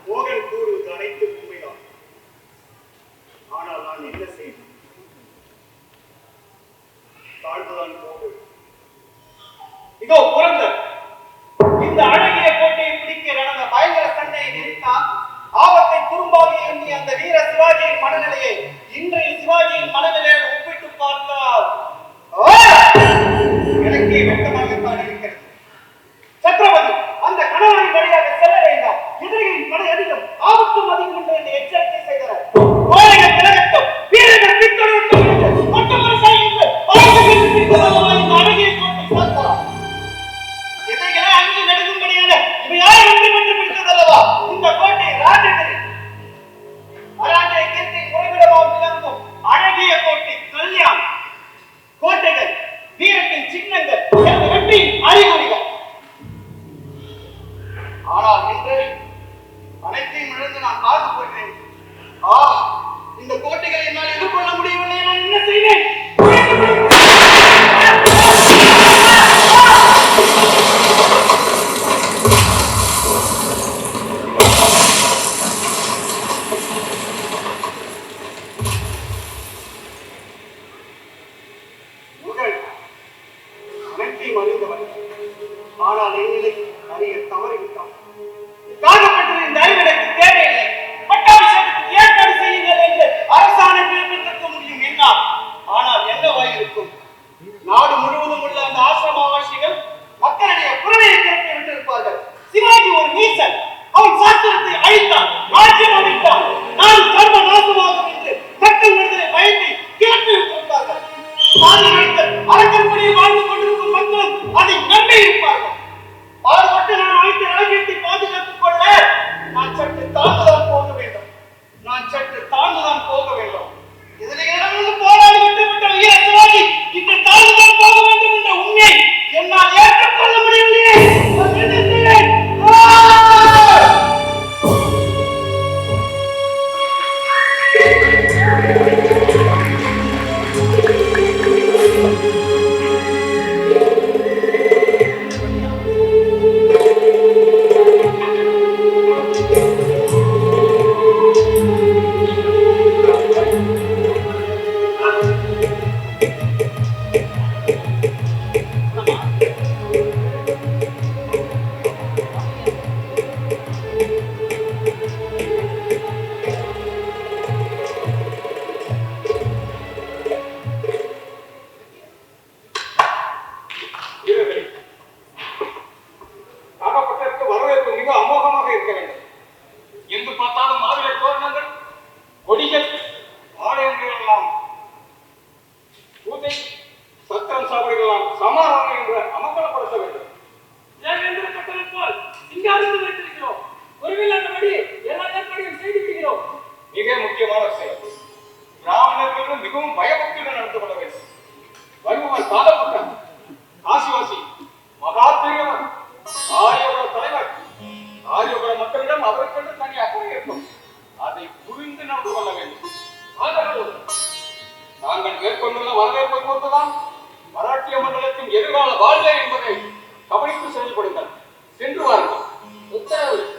மோகன் கூறுவது அனைத்து உண்மைதான். ஆனால் நான் என்ன செய்வேன்? தாழ்ந்துதான் போகும். இதோ புரந்தர் இந்த அழகிய கோட்டையை பிடிக்க நடந்த பயங்கர சண்டையை நிறுத்தால் ஆபத்தை துரும்பாக எண்ணிய அந்த வீர சிவாஜியின் மனநிலையை இன்றைய சிவாஜியின் மனநிலையை ஒப்பிட்டு பார்த்தால் எனக்கே வெட்டமாகத்தான் இருக்கிறது. சத்ரபதி அந்த கணவனை வழியாக செல்ல வேண்டாம். எதிரிகளின் படை அதிகம், ஆபத்தும் அதிகம் என்று என்னை எச்சரிக்கை செய்தனர். கோழைகள் விலகட்டும், வீரர்கள் பின்தொடரட்டும் என்று ஒட்டமரசாய் என்று இந்த அழகிய கோட்டை பார்க்கலாம். எதிரிகளை அங்கு நடுங்கும்படியான இவை யாரும் ஒன்று பெற்று பிடித்ததல்லவா? இந்த கோட்டை ராஜகிரி மராட்டிய கீர்த்தி குறைவிடமாக விளங்கும் அழகிய கோட்டை கல்யாண். கோட்டைகள் வீரத்தின் சின்னங்கள் முக்கியமான விஷயம். பிராமணர்களும் மிகவும் பயபக்தியுடன் நடந்து கொள்ள வேண்டும். வருபவர் காலபுத்தன், காசிவாசி, மகா பெரியவர், ஆரியபுர தலைவர். ஆரியபுர மக்களிடம் அவருக்கென்று தனி அக்கறை இருக்கும். அதை புரிந்து நடந்து கொள்ள வேண்டும். ஆதரவு நாங்கள் மேற்கொண்டுள்ள வரவேற்பை பொறுத்துதான் மராட்டிய மண்டலத்தின் எதிர்கால வாழ்க்கை என்பதை கவனித்து செயல்படுங்கள். சென்று வாருங்கள். உத்தரவு.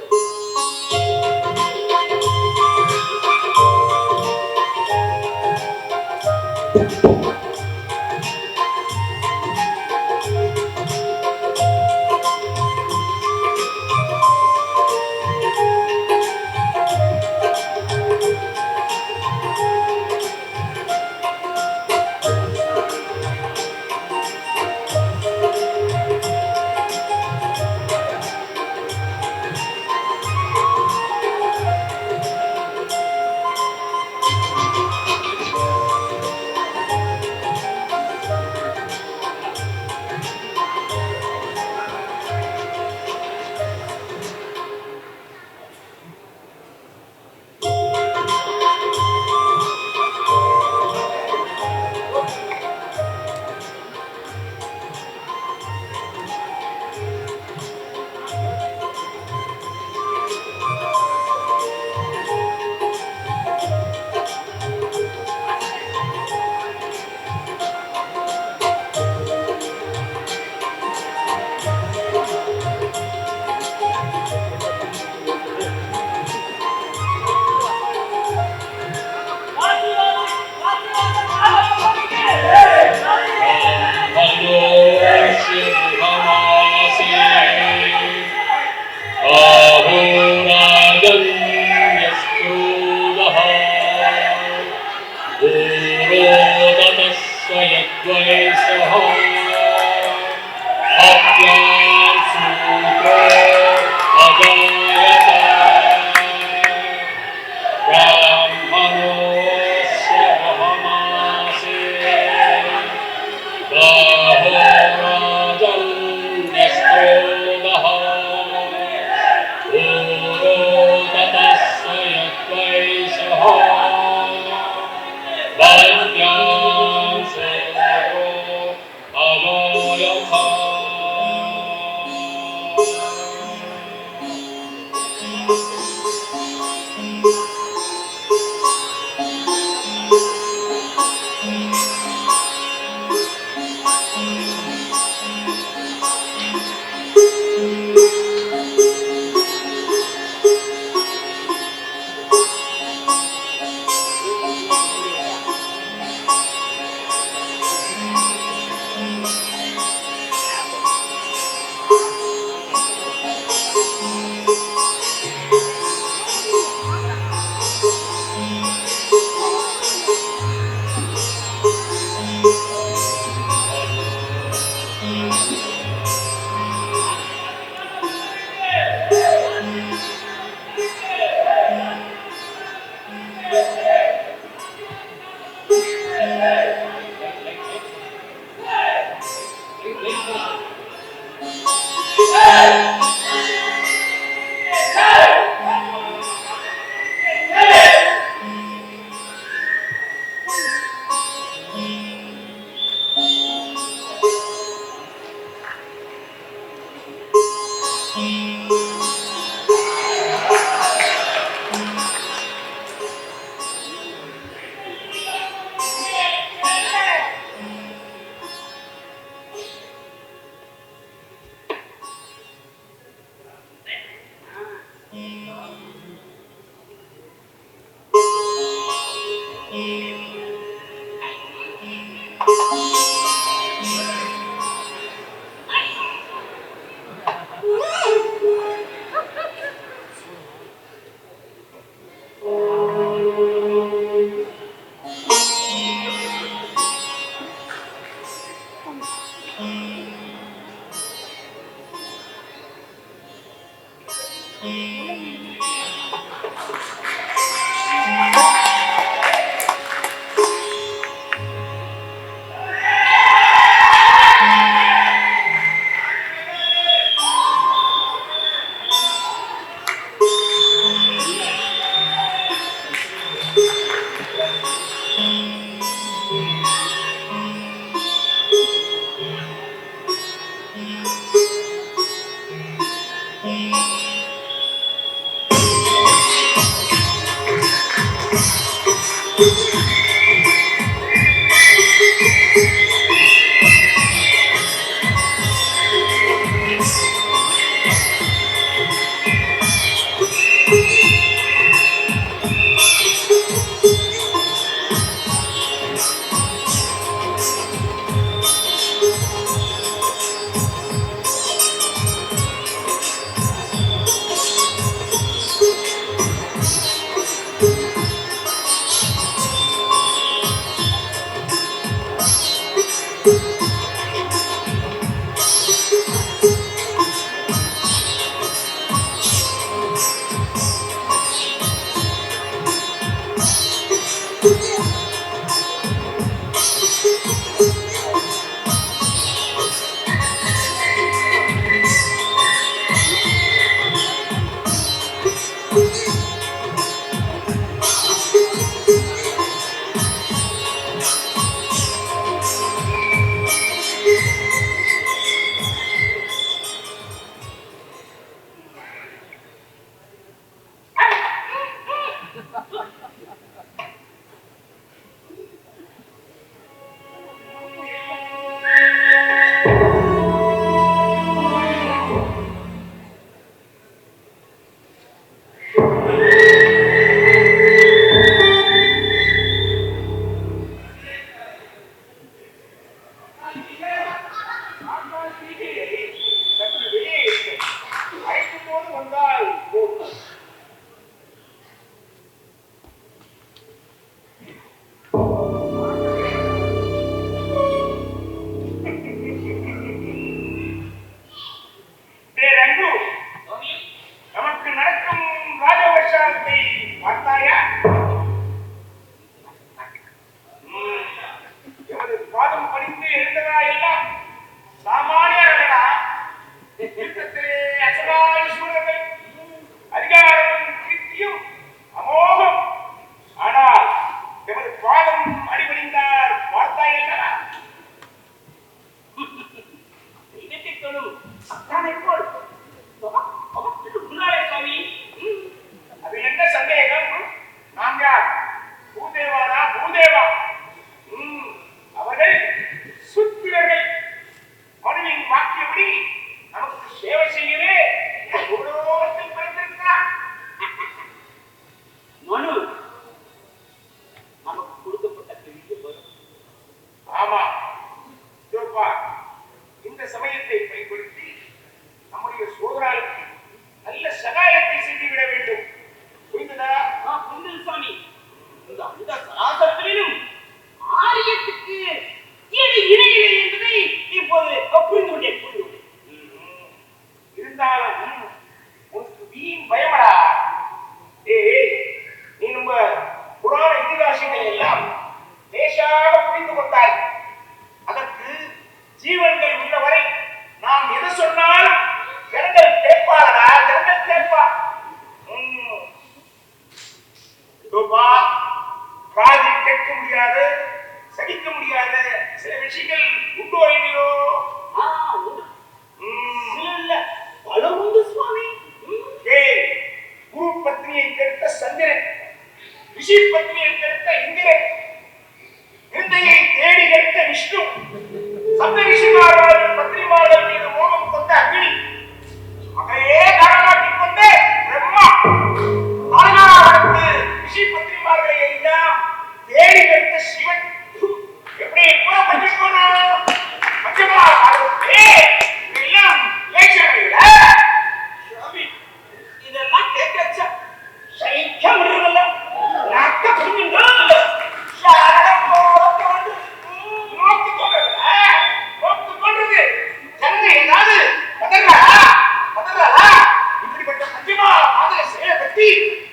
பற்றி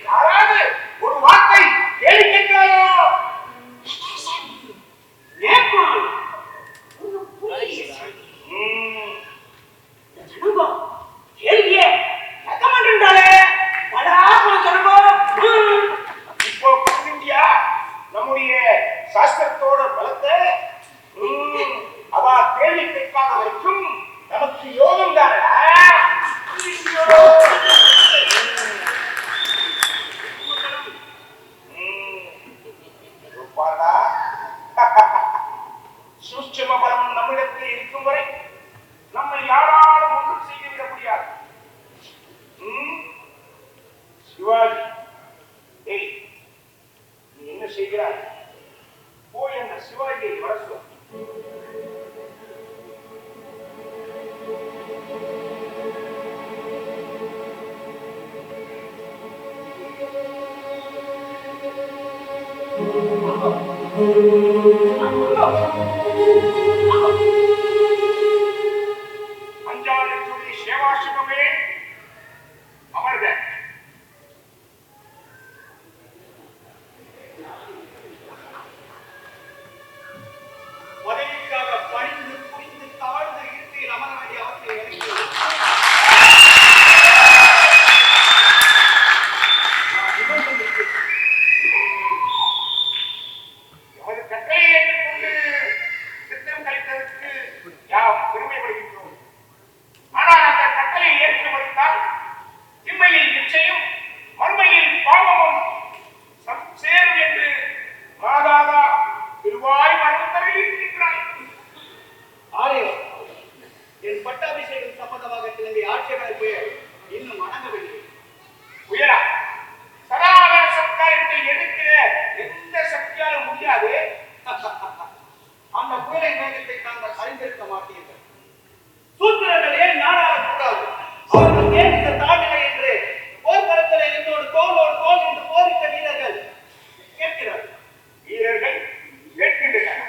யாராவது ஒரு வார்த்தை கேள்வி கேட்கிறாரோ? அஞ்சாலத்துடைய சேவாசிரமே அமர்க. பதவிக்காக பணிந்து புரிந்து தாழ்ந்து இருக்கையில் அமர வேண்டிய அவசியம் எனக்கு எமது கட்டளை ஏற்றுக்கொண்டு சித்தம் கழித்ததற்கு யாம் பெருமைப்படுகின்றோம். ஆனால் அந்த கட்டளை ஏற்று மறுத்தால் இம்மையில் நிச்சயம் மறுமையில் பாவமும் சேரும் என்று மாதாதா திருவாய் மரம் தருகின்றார். ஆலயம் என் பட்டாபிஷேகம் சம்பந்தமாக கிளம்பிய ஆட்சேபனை புயல் இன்னும் அடங்கவில்லை. புயலா சராக சர்க்காரத்தை எதிர்க்கிற எந்த சக்தியாலும் முடியாது. அந்த புயலின் வேகத்தை தாங்கள் அறிந்திருக்க மாட்டீர்கள். சூத்திரர்கள் ஏன் நாடாளக்கூடாது? அவர்கள் ஏன் இந்த தாழ்நிலை என்று போர்க்களத்திலே என்னோடு தோளோடு தோள் என்று போரிட்ட வீரர்கள் கேட்கிறார்கள். வீரர்கள் கேட்கின்றனர்.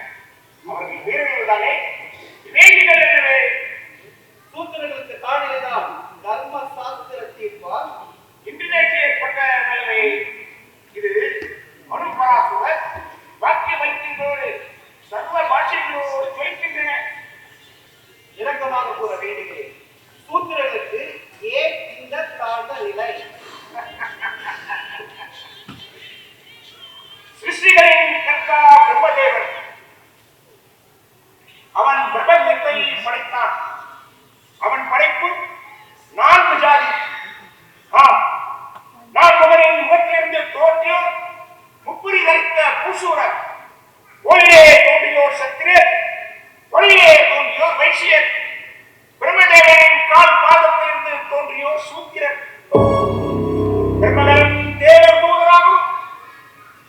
அவர்கள் வீரர்கள் தானே, வேண்டிகள் என்னவே? சூத்திரர்களுக்கு தாழ்நிலைதான் தர்ம சாஸ்திர தீர்ப்பால் இன்று நேற்று ஏற்பட்ட நிலைமை இது. மனுபராசுவர் வாக்கிய வைக்கின்றோடு சர்வ பாஷைகளோடு ஜொலிக்கின்றன. இறக்கமாக கூற வேண்டுகிறேன். சூத்திரர்களுக்கு ஏன் இந்த தாழ்ந்த நிலை? சிருஷ்டிகளின் கர்த்தா பிரம்மதேவன் அவன் பிரபஞ்சத்தை படைத்தான். அவன் படைப்பு 4 ஜாதி. நான் மகனின் முகத்திலிருந்து தோன்றியோர் முப்புரி தரித்த பூசூரர், ஒளியே தோன்றியோர் சத்திரர், ஒளியே தோன்றியோர் வைசியர், பிரம்மதேவனின் கால் பாதத்திலிருந்து தோன்றியோர் சூத்திரர். பிரம்மகரன் தேவர் தூதராகவும்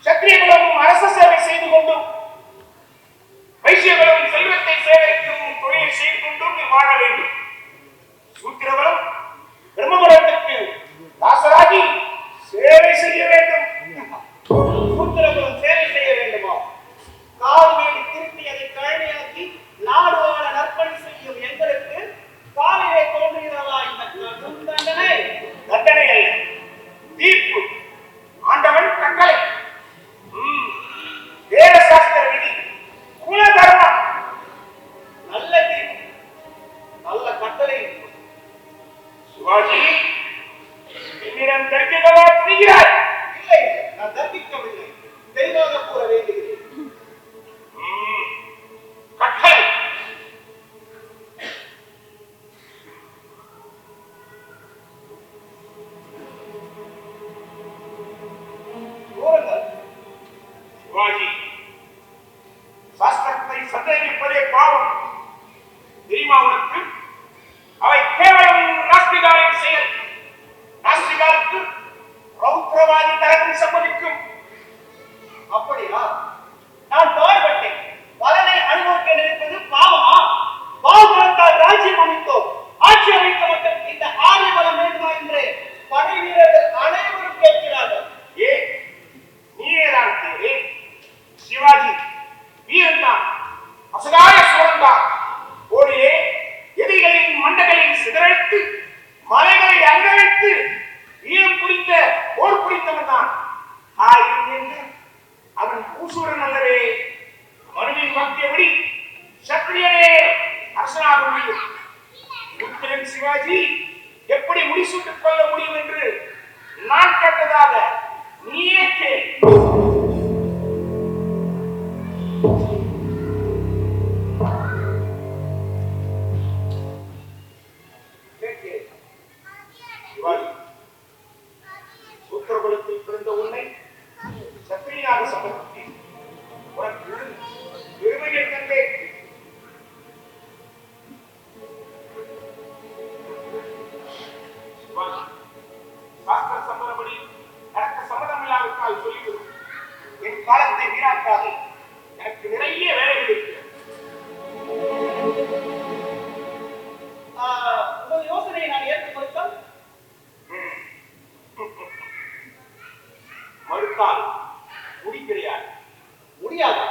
சத்திரியர்களும் அரச சேவை செய்து கொண்டும் வைசியர்களும் செல்வத்தை சேகரிக்கும் தொழிலை செய்து கொண்டும் வாழ வேண்டும். சூத்திரவரும் பிரம்மகுலத்துக்கு தாசராகி சேவை செய்ய வேண்டும். சூத்திரர்களும் சேவை செய்ய வேண்டுமா? கால் வீடு திருத்தி அதை கழனியாக்கி நாடு வாழ நற்பணி செய்யும் எங்களுக்கு காலிலே தோன்றுகிறதா இந்த கடும் தண்டனை? தண்டனை அல்ல, தீர்ப்பு. ஆண்டவன் கட்டளை. வேத சாஸ்திர விதி, குல தர்மம். நல்ல தீர்ப்பு, நல்ல கட்டளை. சிவாஜி, என்னிடம் தர்க்கிக்கவா துணிகிறாய்? இல்லை, நான் தர்க்கிக்கவில்லை. தெளிவாக கூற வேண்டுகிறேன். கட்டளை. கூறுங்கள். சிவாஜி, சாஸ்திரத்தை சந்தேகிப்பதே பாவம். தெரியுமா உனக்கு? அவை கேவலம் நாஸ்திகாரின் செயல். நாஸ்திகாருக்கு ரௌத்ரவாதி தரத்தில் சம்மதிக்கும். அப்படியா? நான் பாடுபட்டேன். பலனை அனுபவிக்க நினைப்பது பாவமா? பாவத்தால் ராஜ்யம் அமைத்தோம், ஆட்சி அமைக்க மட்டும் இந்த ஆரிய பலம் வேண்டுமா என்று படை வீரர்கள் அனைவரும் கேட்கிறார்கள். ஏன் நீதான் தேவே? சிவாஜி வீரன்தான், அசகாய சூரன்தான். போரிலே எதிரிகளின் மண்டகளில் சிதறடித்து மலைகளை அங்கழைத்து வீரம் புரிந்த போர் புரிந்தவன் தான். ஆயிரம் என்று அவன் பூசூரன் அல்லவே. மனுவின் வாக்கியபடி சத்திரியனே அரசனாக முடியும். புத்திரன் சிவாஜி எப்படி முடிசூட்டுக் கொள்ள முடியும் என்று நான் கேட்டதாக நீயே கேள். சிவாஜி, சூத்திரகுலத்தில் பிறந்த உன்னை சத்திரியாக சமர்ப்பித்தேன். உனக்கு பெருமையை தந்தேன். சிவாஜி, சாஸ்திர சம்பளப்படி எனக்கு சம்மதம் இல்லாவிட்டால் சொல்லிவிடும். என் காலத்தை வீணாக்காது. எனக்கு நிறைய வேலைகள் இருக்கிறது. உங்கள் யோசனையை நான் ஏற்றுக் கொடுத்தால் மறுத்தால் முடி கிடையாது. முடியாதா?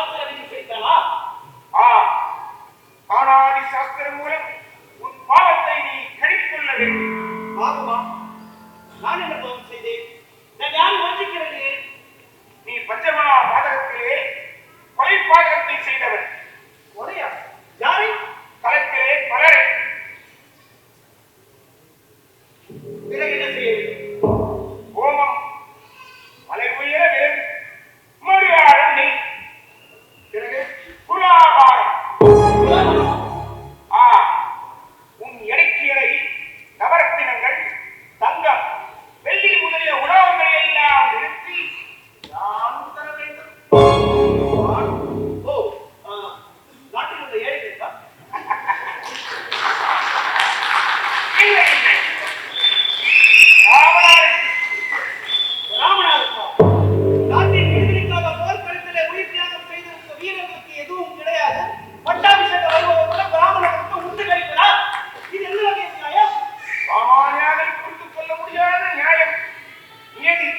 சாஸ்திர விதி செய்தானா? ஆனாதி சாஸ்திரம் மூலம் உன் பாவத்தை நீ கழித்துக் கொள்ள வேண்டும். பாவமா? நான் என்ன பாவம் செய்தேன்? நான் யார் வஞ்சிக்கிறது? நீ பஞ்சமா பாதகத்திலே கொலை பாதகத்தை செய்தவன். கொலையா? யாரை? களத்திலே பலரை. பிறகு என்ன செய்ய வேண்டும்? ஹோமம், மலை உயர விறகு, மறுஆழம் நெய், பிறகு புலாகாரம். உன் எடைக்கு எடை நவரத்தினங்கள், தங்கம், வெள்ளி முதலிய உலோகங்களை எல்லாம் நிறுத்தி நான் தர வேண்டும். நாட்டில் உள்ள ஏழைகளுக்கா? இல்லை, இல்லை. ராமனாருக்கா? நாட்டின் விடுதலைக்காக போர்க்களத்திலே உயிர் தியாகம் செய்திருந்த வீரர்களுக்கு எதுவும் கிடையாது. பட்டாபிஷேகம் வருவதற்கு கூட பிராமணர்களுக்கு உண்டு கழிப்பதா? இது என்ன வகை நியாயம்? சாமானியாக புரிந்து கொள்ள முடியாத நியாயம், நியதி,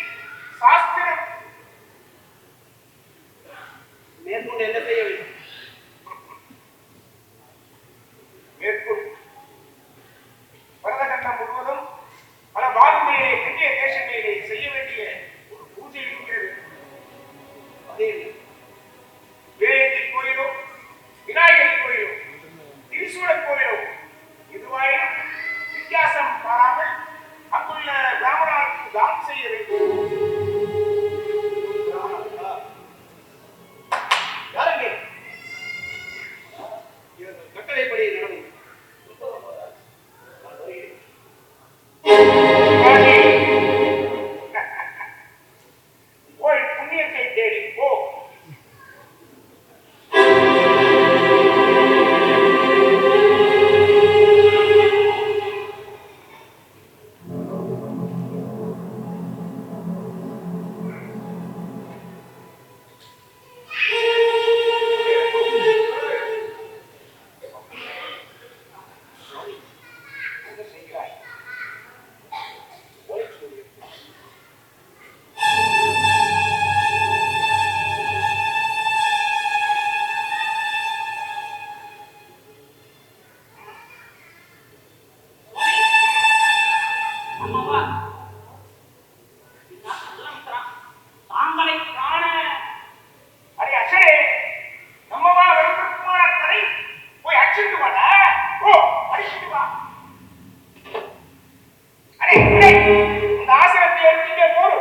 சாஸ்திரம். மேற்கொண்டு என்ன செய்ய வேண்டும்? மேற்கொள் பரதகண்டம் முழுவதும் பல பாகங்களிலே இந்திய தேசங்களிலே செய்ய வேண்டிய ஒரு பூஜை இருக்கிறது. அதே இல்லை. வேயத்தின் கோயிலோ, விநாயகர் கோயிலோ, திரிசூலர் கோயிலோ எதுவாயினும் வித்தியாசம் பாராமல் அங்குள்ள பிராமணர்களுக்கு தானம் செய்ய வேண்டும். யாரங்கே? இவர்கள் கட்டளைப்படி நடக்கும். நான் வருகிறேன். போய் புண்ணியத்தை தேடி போ. என்ன செய்கிறாய்? ஓலை சொல்லு. அம்மாவா, தாங்களை காண அடே அச்சரே, நம்மவா வெறுப்புமான கதை போய் அடிச்சுட்டு வாடா. ஓ, அடிச்சுட்டு வா. அடே, அடே, இந்த ஆசனத்தை எடுத்துட்டே போடு.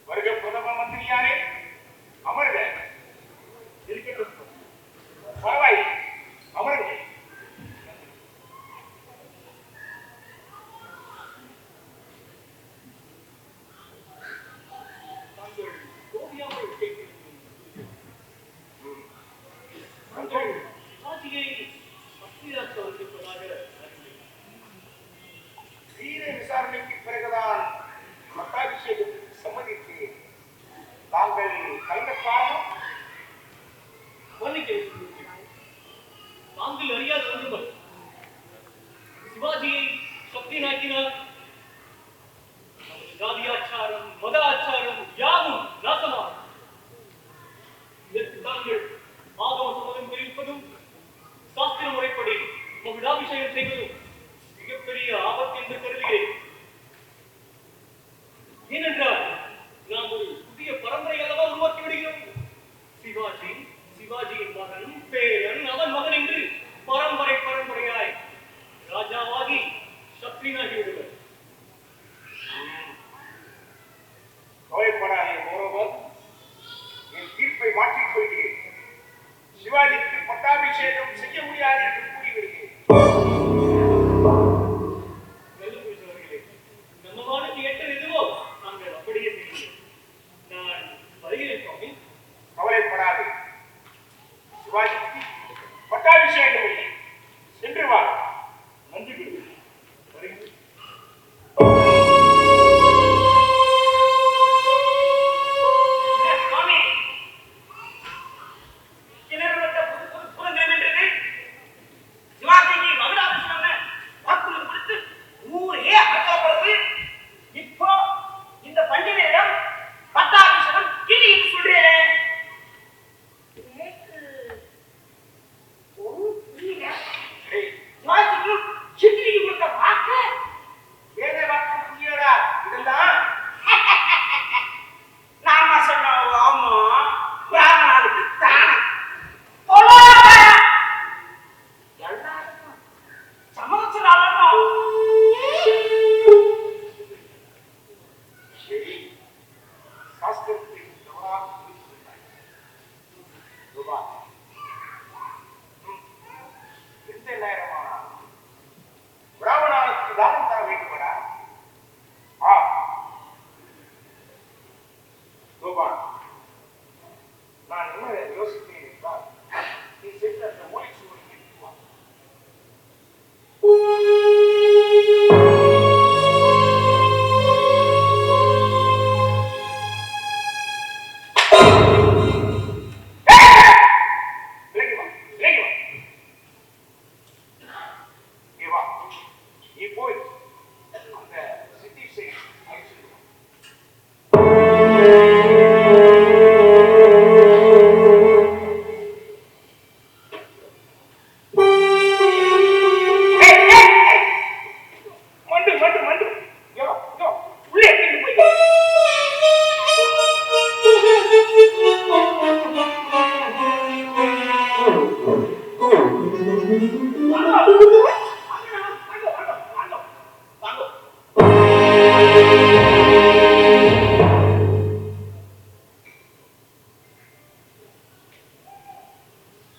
வருக பிரதம மந்திரியாரே, அமருக. இருக்கட்டும். பரவாயில்லை, அமருக. தாங்கள் கோபியாமல் கேட்கிறீர்கள். தாங்கள் சிவாஜியை பக்தியாக்க வந்திருப்பதாக அறிந்தேன். வீர விசாரணைக்கு பிறகுதான் பட்டாபிஷேகத்துக்கு சம்மதித்தேன். தாங்கள் கலந்த காரணம்? மன்னிக்க வேண்டும். தாங்கள் அறியாத ஒன்றுமல் சிவாஜியை சக்தியனாக்கினார். நமது ஜாதியாச்சாரம், மத ஆச்சாரம் யாவும் நாசமாகும். இதற்கு தாங்கள் ஆகம சம்மதம் தெரிவிப்பதும் சாஸ்திர முறைப்படி மகுடாபிஷேகம் செய்வதும் மிகப்பெரிய ஆபத்து என்று கருதுகிறேன். ஏனென்றால் நாம் ஒரு புதிய பரம்பரை அல்லவா உருவாக்கி விடுகிறோம். சிவாஜி, சிவாஜியின் மகன், பேரன், அவன் மகன் என்று பரம்பரை பரம்பரையாய் ராஜாவாகி சக்தினாகி விடுவர். கவலைப்படாதே கௌரவம், என் தீர்ப்பை மாற்றிக் கொள்கிறேன். சிவாஜிக்கு பட்டாபிஷேகம் செய்ய முடியாது என்று கூறிவிடுகிறேன். நல்ல புரிந்தவர்களே, நம்ம வானுக்கு எட்டு எதுவோ நாங்கள் அப்படியே செய்கிறோம். நான் வருகிறேன் சுவாமி. கவலைப்படாதே. சிவாஜிக்கு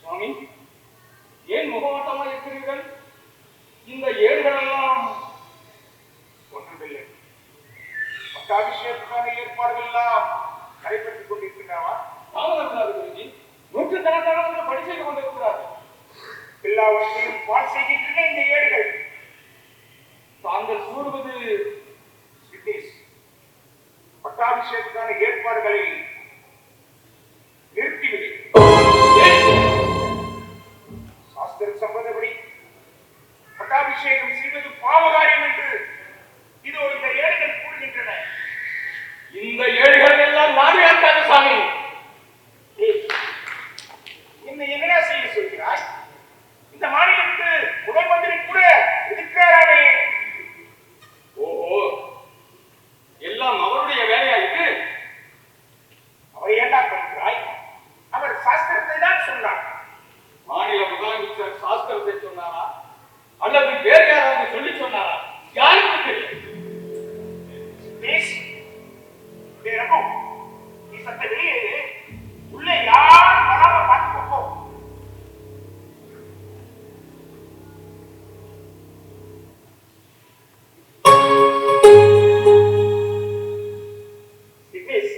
சுவாமி, ஏன் முகவாட்டமாக இருக்கிறீர்கள்? இந்த ஏடுகள் எல்லாம் ஒன்றுமில்லை. பட்டாபிஷேகத்துக்கான ஏற்பாடுகள் எல்லாம் நடைபெற்றுக் கொண்டிருக்கின்றனவா? தாமதம் குருஜி, நூற்றுக்கணக்கானவர்கள் பணி செய்து கொண்டிருக்கிறார்கள். எல்லாவற்றையும் பால் செய்கின்றன இந்த ஏடுகள். தாங்கள் கூறுவது சித்தேஷ், பட்டாபிஷேகத்துக்கான ஏற்பாடுகளை நிறுத்திவிடு. சாஸ்திர சம்பந்தப்படி பட்டாபிஷேகம் செய்வது பாவகாரியம் என்று இதோ இந்த ஏடுகள் கூறுகின்றன. இந்த ஏடுகள் எல்லாம் நாடு ஏற்காது சாமி. இன்னும் என்னடா செய்ய சொல்கிறாய்? இந்த மாநிலத்து முதல் மந்திரி கூட இருக்கிறாரே. ஓஹோ, எல்லாம் அவருடைய வேலையா இது? அவர் ஏண்டா சொல்கிறாய்? அவர் சாஸ்திரத்தை தான் சொன்னார். மாநில முதலமைச்சர் சாஸ்திரத்தை சொன்னாரா அல்லது வேறு யாராவது சொல்லி சொன்னாரா? யாருக்கு தெரியும்? பேசி ரகு, நீ சத்த வெளியே உள்ளே யார் வராம பார்த்து போ. சித்தேஷ்,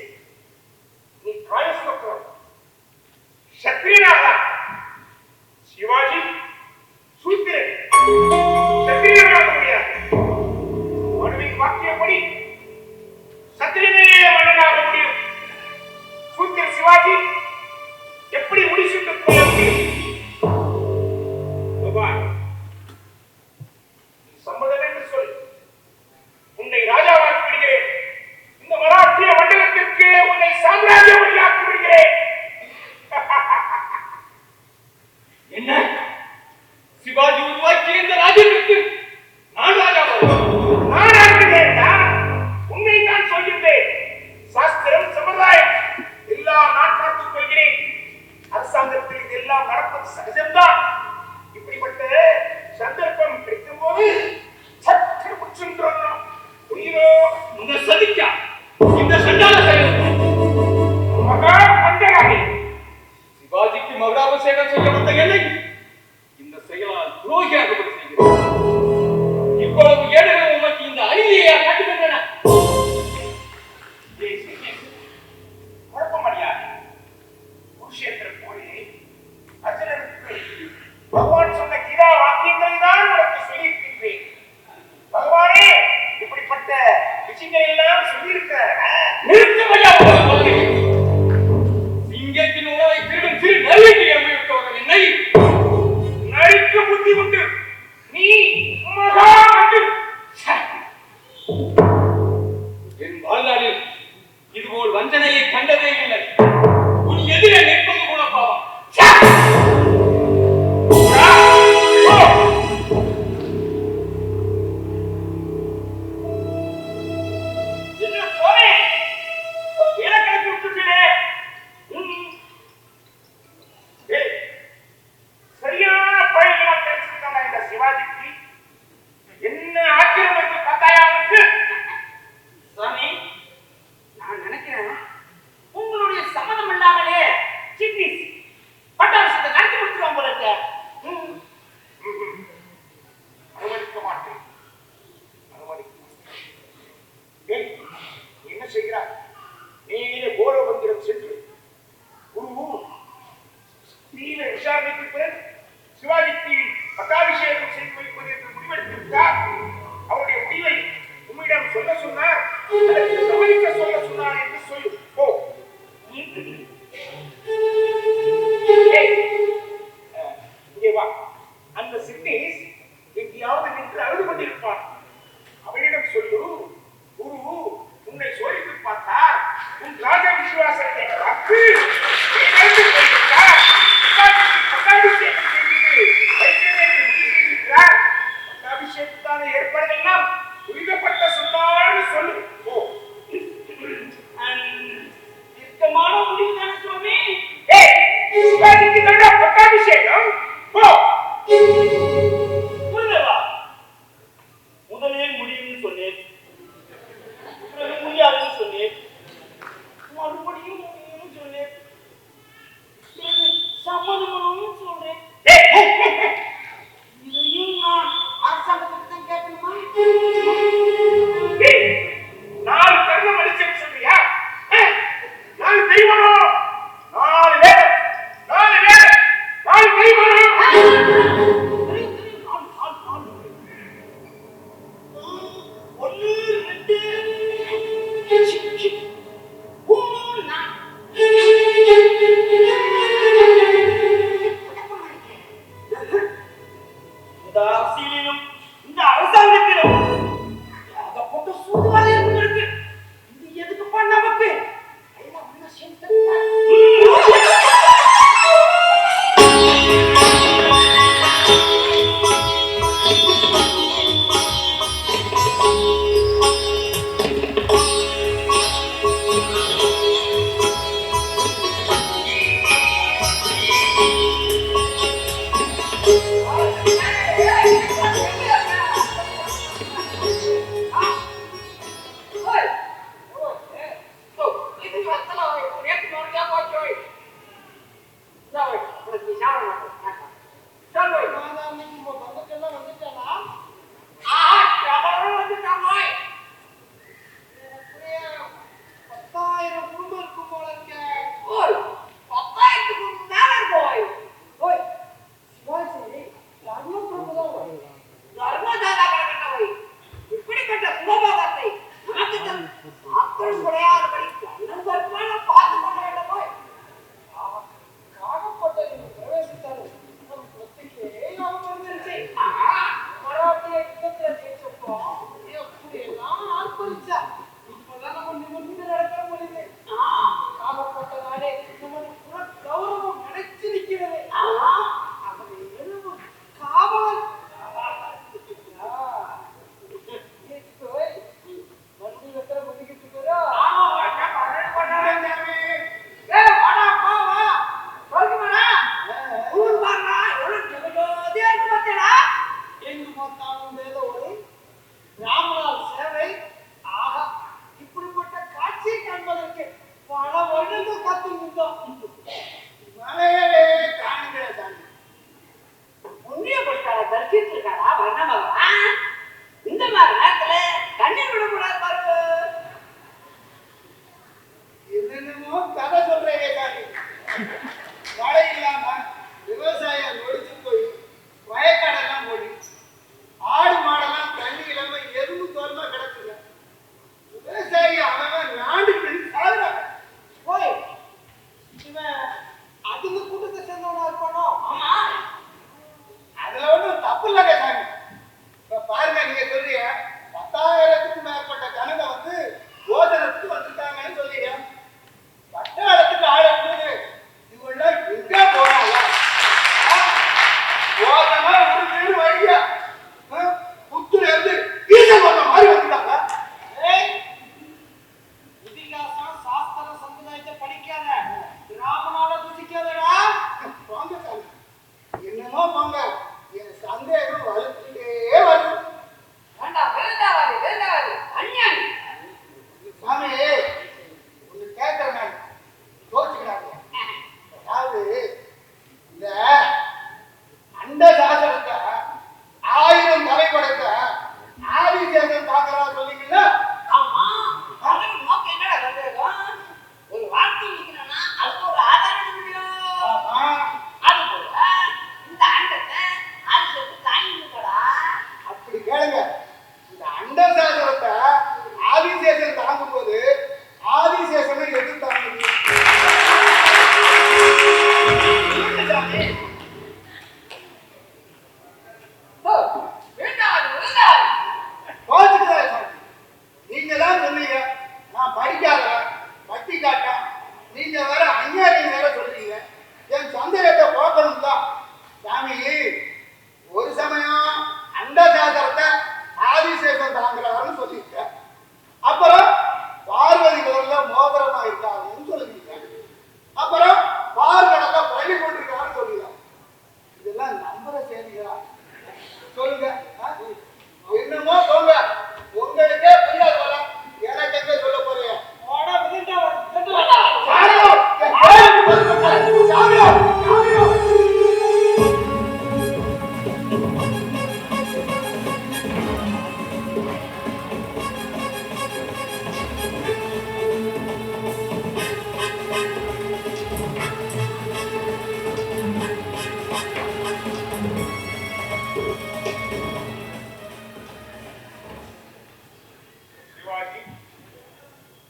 நீ காயஸ்தர் சத்திரியனாக சிவாஜி சூத்திரன் சத்திரியனாக முடியாது. மனுவின் வாக்கியப்படி சத்திரியனே மன்னனாக முடியும். சூத்திர சிவாஜி எப்படி முடிச்சுட்டு போக முடியும்? சம்மதம் என்று சொல், உன்னை ராஜாவாக்கி விடுகிறேன். இந்த மராட்டிய மண்டலத்திற்கு உன்னை சாம்ராஜ்யவதியாக்கி விடுகிறேன். என்ன? சிவாஜி உருவாக்கிய இந்த ராஜ்யத்திற்கு நான் ராஜாவா? உண்மை நான் சொல்கின்றேன். சாஸ்திரம் சம்பிரதாயம் எல்லாம் நான் பார்த்துக் கொள்கிறேன். அரசாங்கத்தில் இதெல்லாம் நடப்பது சகஜம்தான். இப்படிப்பட்ட சந்தர்ப்பம் கிடைக்கும் போது சற்று முச்சென்றோம். இந்த சதிக்கா, இந்த சண்டால செயல் மகா பண்டகாரி சிவாஜிக்கு மகுடாபிஷேகம் செய்ய வந்த என்னை இந்த செயலால் துரோகியாகும்படி செய்கிறேன். இப்பொழுது ஏடுகள் உமக்கு இந்த அநீதியை காட்டுகின்றன. குழப்பமடையாது. குருஷேத்திர போரிலே அர்ஜுனனுக்கு பகவான் சொன்ன கீதா வாக்கியங்களை தான் உனக்கு சொல்லியிருக்கின்றேன். பகவானே இப்படிப்பட்ட விஷயங்களை எல்லாம் சொல்லியிருக்கிறார். சிங்கத்தின் உணவை திருடும் சிறு நரிக்கு எம்மையுற்றவர்கள் என்னை நரிக்க புத்தி உண்டு. நீ மகா மண்டு. என் வாழ்நாளில் இதுபோல் வஞ்சனையை கண்டதே இல்லை. உன் எதிரே நிற்பது கூட பாவம். என்ன சோனே, எனக்கு விட்டுட்டே. சரியான பழகினா கிடைச்சிருக்காங்க இந்த சிவாஜிக்கு. என்ன ஆக்கிரம் என்று பார்த்தாயாருக்கு? சுவாமி, நான் நினைக்கிறேன் உங்களுடைய சம்மதம் இல்லாமலே சிட்னிஸ் பட்டாபிஷேகத்தை நடத்தி முடிச்சிருவாங்க போல இருக்கு. அனுமதிக்க மாட்டேன். அனுமதிக்க மாட்டேன். ஏய், நீ என்ன செய்கிறாய்? நீயே கோரவந்திரம் சென்று குரு தீவிர விசாரணைக்கு பிறகு சிவாஜிக்கு பட்டாபிஷேகம் செய்து வைப்பது என்று முடிவெடுத்திருக்கார். அவருடைய முடிவை உம்மிடம் சொல்ல சொன்னார், அதற்கு சம்மதிக்க சொல்ல சொன்னார் என்று சொல்லு. ஓ, இங்கே வா. அந்த சிட்னிஸ் எங்கேயாவது நின்று அழுது கொண்டிருப்பான். அவனிடம் சொல்லு, குரு உன்னை சோதித்து பார்த்தார். உன் ராஜ விசுவாசத்தை பார்த்து நீ நடந்து கொண்டிருக்கிறார். பட்டாபிஷேகம் செய்து வைக்கிறேன் என்று முடிவு செய்திருக்கிறார். பட்டாபிஷேகத்தான ஏற்பாடுகள் எல்லாம் துரிதப்பட்ட சொன்னான்னு சொல்லு. ஓ, தீர்க்கமான முடிவு தானே சுவாமி. சிவாஜிக்கு தான் பட்டாபிஷேகம். குருதேவா, முதலே முடியும்னு சொன்னேன், பிறகு முடியாதுன்னு சொன்னேன், மறுபடியும் முடியும்னு சொன்னேன், பிறகு சம்மதம்னு சொல்றேன். இதையும் நான் அரசாங்கத்துக்கு தான் கேட்கணுமா? நான் கர்ணம் அடிச்சேன்னு சொல்றியா? நான் தெய்வம், 4 பேர் 4 தெய்வம். அமர செய்திகளா? சொல்லுங்க. என்னமோ சொல்லுங்க. உங்களுக்கே புரியாது போல. எனக்கு எங்க சொல்ல போறீங்க? சிவாஜி,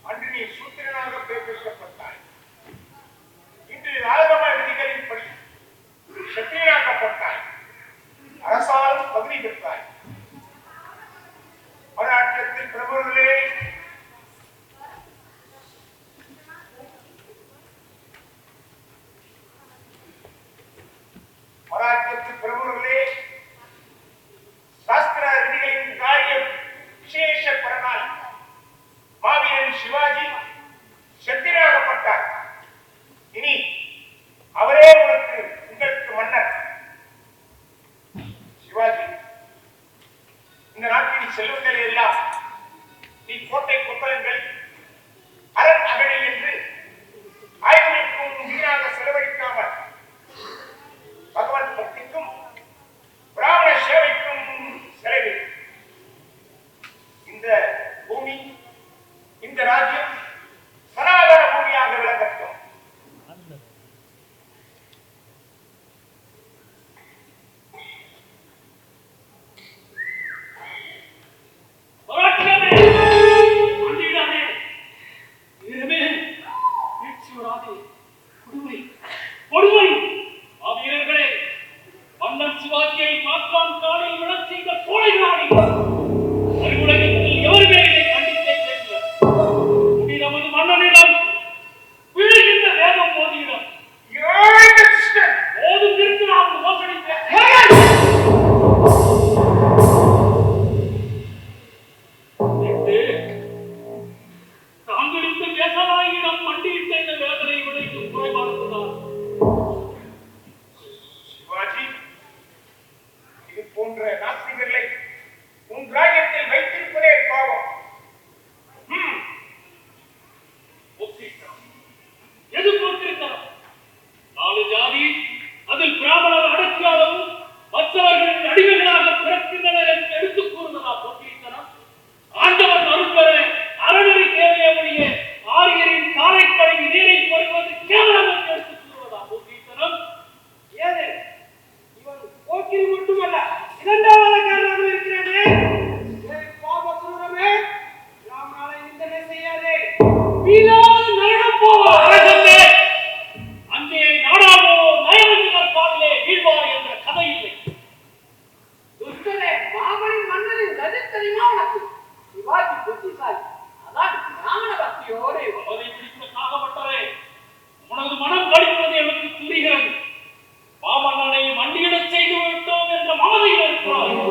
அன்று நீ சூத்திரனாக பிரவேசிக்கப்பட்டாய். இன்று ராஜகம விதிகளின்படி சத்திரியனாக்கப்பட்டாய். அரசாலும் பதவி பெற்றாய். மராட்டியத்தில் பிரபுகளே, சாஸ்திர விதிகளின் காரியம் விசேஷ பரனால் மாவீரன் சிவாஜி சத்திரியனாகப்பட்டார். இனி அவரே உங்களுக்கு மன்னர். சிவாஜி, இந்த நாட்டின் செல்வங்களை எல்லாம் நீ கோட்டை கொத்தளங்கள் அரண் அகழி என்று ஆய்வுகளுக்கும் வீணாக செலவழிக்காமல் பகவத் பக்திக்கும் பிராமண சேவைக்கும் செலவு. இந்த பூமி, இந்த ராஜ்யம் சனாதன பூமியாக விளங்கட்டும். சிவாஜியை மாற்றான் காலில் விழச் செய்த கோழைகளாடி அறிவுலகத்தில் எவருமே இதை கண்டித்தே பேசுவர். நமது மன்னனிடம் விழுகின்ற வேதம் மோதியிடம் போதும் நிறுத்தி நாம் மோசடி தாங்கள் இந்த பேசலாயிடம் மண்டியிட்ட இந்த வேதனை விளைக்கும் குறைபாடுதான். சிவாஜி, இது போன்ற நாஸ்திகர்களை உன் ராஜ்யத்தில் வைத்திருப்பதே பாவம். எது போட்டிருக்கிறார்? 4 ஜாதி, அதில் பிராமணர் அடக்கியாலும் மற்றவர்கள் அடிமைகளாக பிறக்கின்றனர் என்று எடுத்துக் கூறுவதா போட்டிருக்கிறார்? ஆண்டவன் அருள்பெற அறநெறி தேவையை ஒழிய ஆரியரின் காரைக்கடை நீரை வருவது கேவலம் என்று எடுத்துக் கூறுவதா போட்டிருக்கிறார்? ஏது இவன் போக்கில் மட்டுமல்ல, இரண்டாவது காரணமாக இருக்கிறது. பாபசுரமே, நாம் நாளை நிந்தனை செய்யாதே. வீணால் நரகம் போவார் அரசே. அங்கே நாடாளோ நயவஞ்சகர் பாலிலே வீழ்வார் என்ற கதை இல்லை. துஷ்டனே, மாமணி மன்னரின் கதை தெரியுமா உனக்கு? சிவாஜி புத்திசாலி, அதான் பிராமண பக்தியோடு அவரை பிடித்த காகப்பட்டரே, உனது மனம் கழிப்பது எனக்கு புரிகிறது. மாமன்னனை மண்டியிடச் செய்து விட்டோம் என்ற மமதையில் இருக்கிறார்.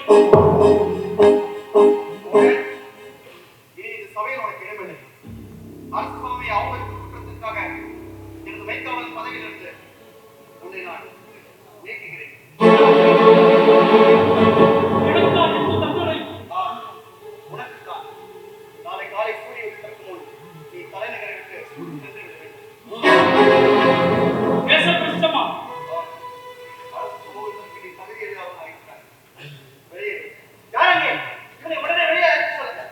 இனி இந்த சபையில் உனக்கு இடமில்லை. அரசு சுவாமி அவமதிப்பு குற்றத்திற்காக எனது வைக்காவல் பதவியிலிருந்து உன்னை நான் நீக்குகிறேன். உனக்குத்தான். நாளை காலை சூரிய உதயத்திற்கு முன் நீ தலைநகரை விட்டு சென்று விட வேண்டும். தேசப்பிரஷ்டமா அரசு சமூகத்திற்கு நீ தகுதி இல்லாமல் ஆகிவிட்டாய். வெளியே யாரங்கே இவனை உடனே வெளியே அழைத்து சொல்லுங்க.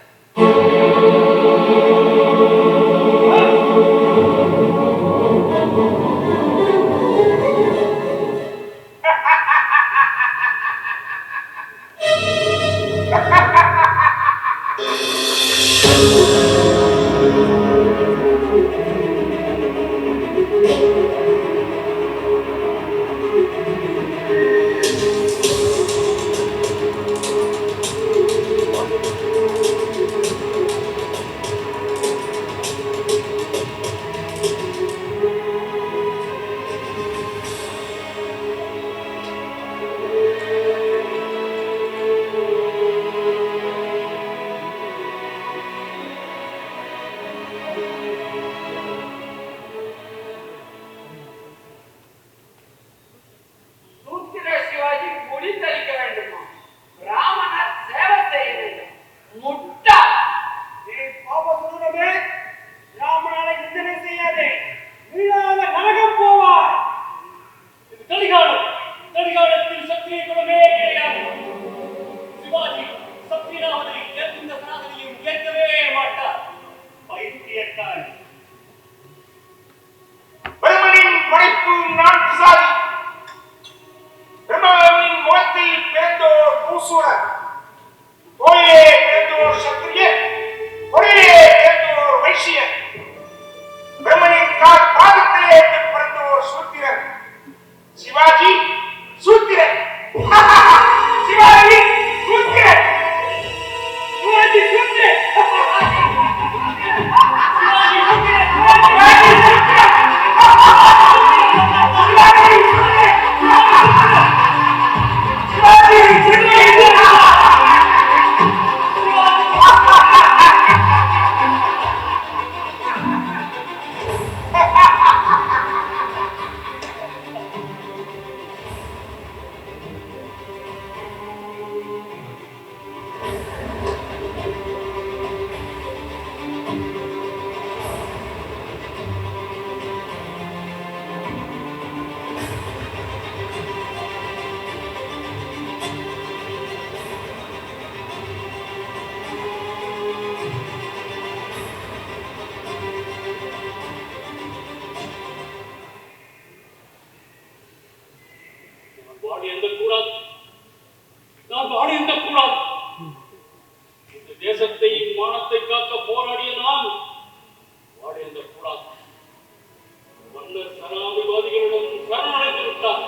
சூத்திர சிவாஜி குடி தரிக்க வேண்டுமா? ராமனார் சேவை செய்ய வேண்டும். முட்டா நீ பாபசூரமே, ராமனாரை நிந்தனை செய்யாதே, வீழாத நரகம் போவார். இது கலிகாலம். கலிகாலத்தில் சத்திரிய குலமே கிடையாது. சிவாஜி சத்தியனாவதை எந்த சனாதனையும் கேட்கவே மாட்டார். பைத்தியக்காரி. பிரம்மனின் படைப்பு நான் பிசாதி. பிரம்மனின் முகத்தில் பிறந்தோர் பூசூரர், தோளிலே பிறந்தோர் சத்திரியர், கொடியிலே பிறந்தோர் வைசியர், பிரம்மனின் பாதத்திலே பிறந்தோர் சூத்திரர். சிவாஜி சூத்திரர். சிவாஜி சூத்திரர். சிவாஜி சூத்திரன். சிவாஜி சூத்திரன். நான் வாடி கூடாது. இந்த தேசத்தை மானத்தை காக்க போராடிய நான் வாடி கூடாது. மன்னர் சனாதிவாதிகளிடம் சரணடைந்து விட்டார்.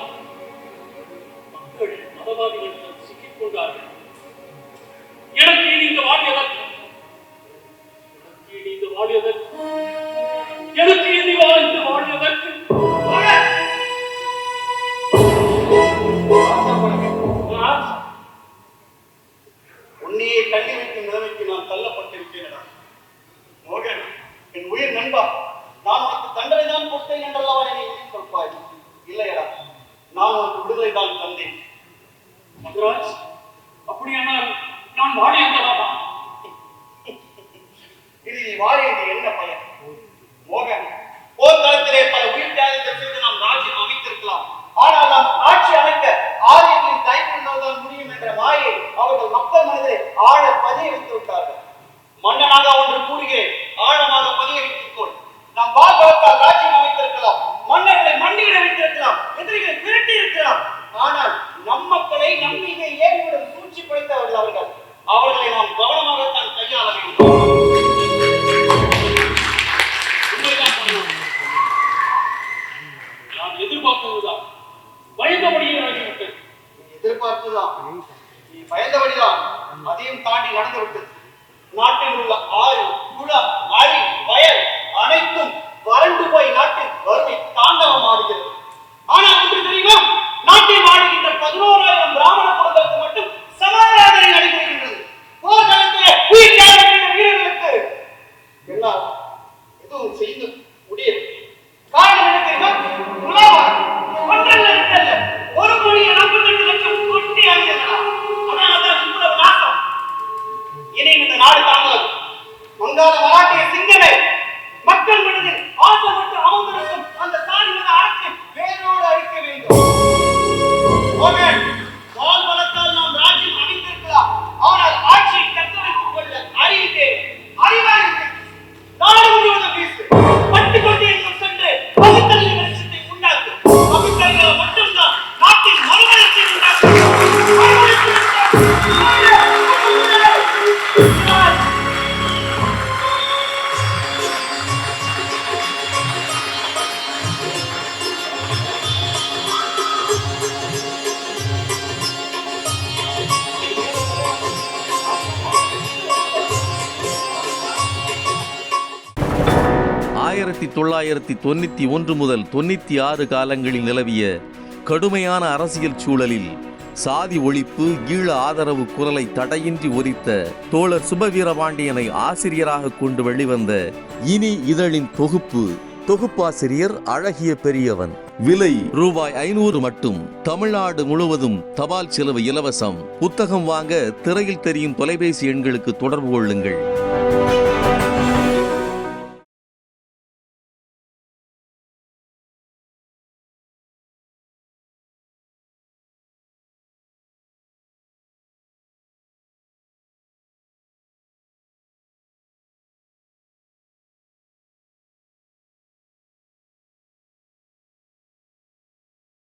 மக்கள் மதவாதிகளிடம் சிக்கிக் கொண்டார்கள். எனக்கு இனி இந்த வாடியதற்கு எனக்கு இனி வாழ்ந்து வாடியதற்கு உன்னையே கண்ணி வைக்கும் நிலைமைக்கு நான் தள்ளப்பட்டிருக்கிறேன். மோகன், என் உயிர் நண்பா, நான் உனக்கு தண்டனை தான் கொடுத்தேன் என்றல்லவா என்னை சொல்பாய்? இல்லையடா, நான் உனக்கு விடுதலை தான் தந்தேன். மதுராஜ், அப்படியானால் நான் வாடி இருந்தலாமா? இது நீ வாரியது என்ன பயன்? மோகன், போர்க்களத்திலே பல உயிர் தியாகங்கள் செய்து நாம் ராஜ்யம் அமைத்திருக்கலாம். ஆனால் நாம் ஆட்சி அமைக்க ஆரியர்களின் கைப்பிடிந்தால்தான் முடியும் என்ற மாயை அவர்கள் மக்கள் மனதிலே ஆழ பதிய வைத்து விட்டார்கள். மன்னனாக ஒன்று கூறுகிறேன், ஆழமாக பதிய வைத்துக் கொள். நாம் வாழ்வதற்கால் ராஜ்யம் அமைத்திருக்கலாம், மன்னர்களை மண்டியிட வைத்திருக்கலாம், எதிரிகளை விரட்டி இருக்கலாம். ஆனால் நம் மக்களை நம் மீதே ஏறிவிடும் சூழ்ச்சி படைத்தவர்கள் அவர்கள். அவர்களை நாம் கவனமாகத்தான் கையாள வேண்டும். நான் எதிர்பார்த்ததுதான், பயந்தபடியே ஆகிவிட்டது. எதிர்பார்த்துதான், நீ பயந்தபடிதான், அதையும் தாண்டி நடந்து விட்டது. நாட்டில் உள்ள ஆறு, குளம், அழி, வயல் அனைத்தும் வறண்டு போய் நாட்டில் வறுமை தாண்டவம் ஆடுகிறது. ஆனால் ஒன்று தெரியுமா? நாட்டில் ஆடுகின்ற 11,000 பிராமண குடும்பங்களுக்கு மட்டும் சமாதான 1991 முதல் 96 காலங்களில் நிலவிய கடுமையான அரசியல் சூழலில் சாதி ஒழிப்பு, ஈழ ஆதரவு குரலை தடையின்றி ஒலித்த தோழர் சுபவீரபாண்டியனை ஆசிரியராக கொண்டு வெளிவந்த இனி இதழின் தொகுப்பாசிரியர் அழகிய பெரியவன். விலை ரூபாய் 500 மட்டும். தமிழ்நாடு முழுவதும் தபால் செலவு இலவசம். புத்தகம் வாங்க திரையில் தெரியும் தொலைபேசி எண்களுக்கு தொடர்பு கொள்ளுங்கள்.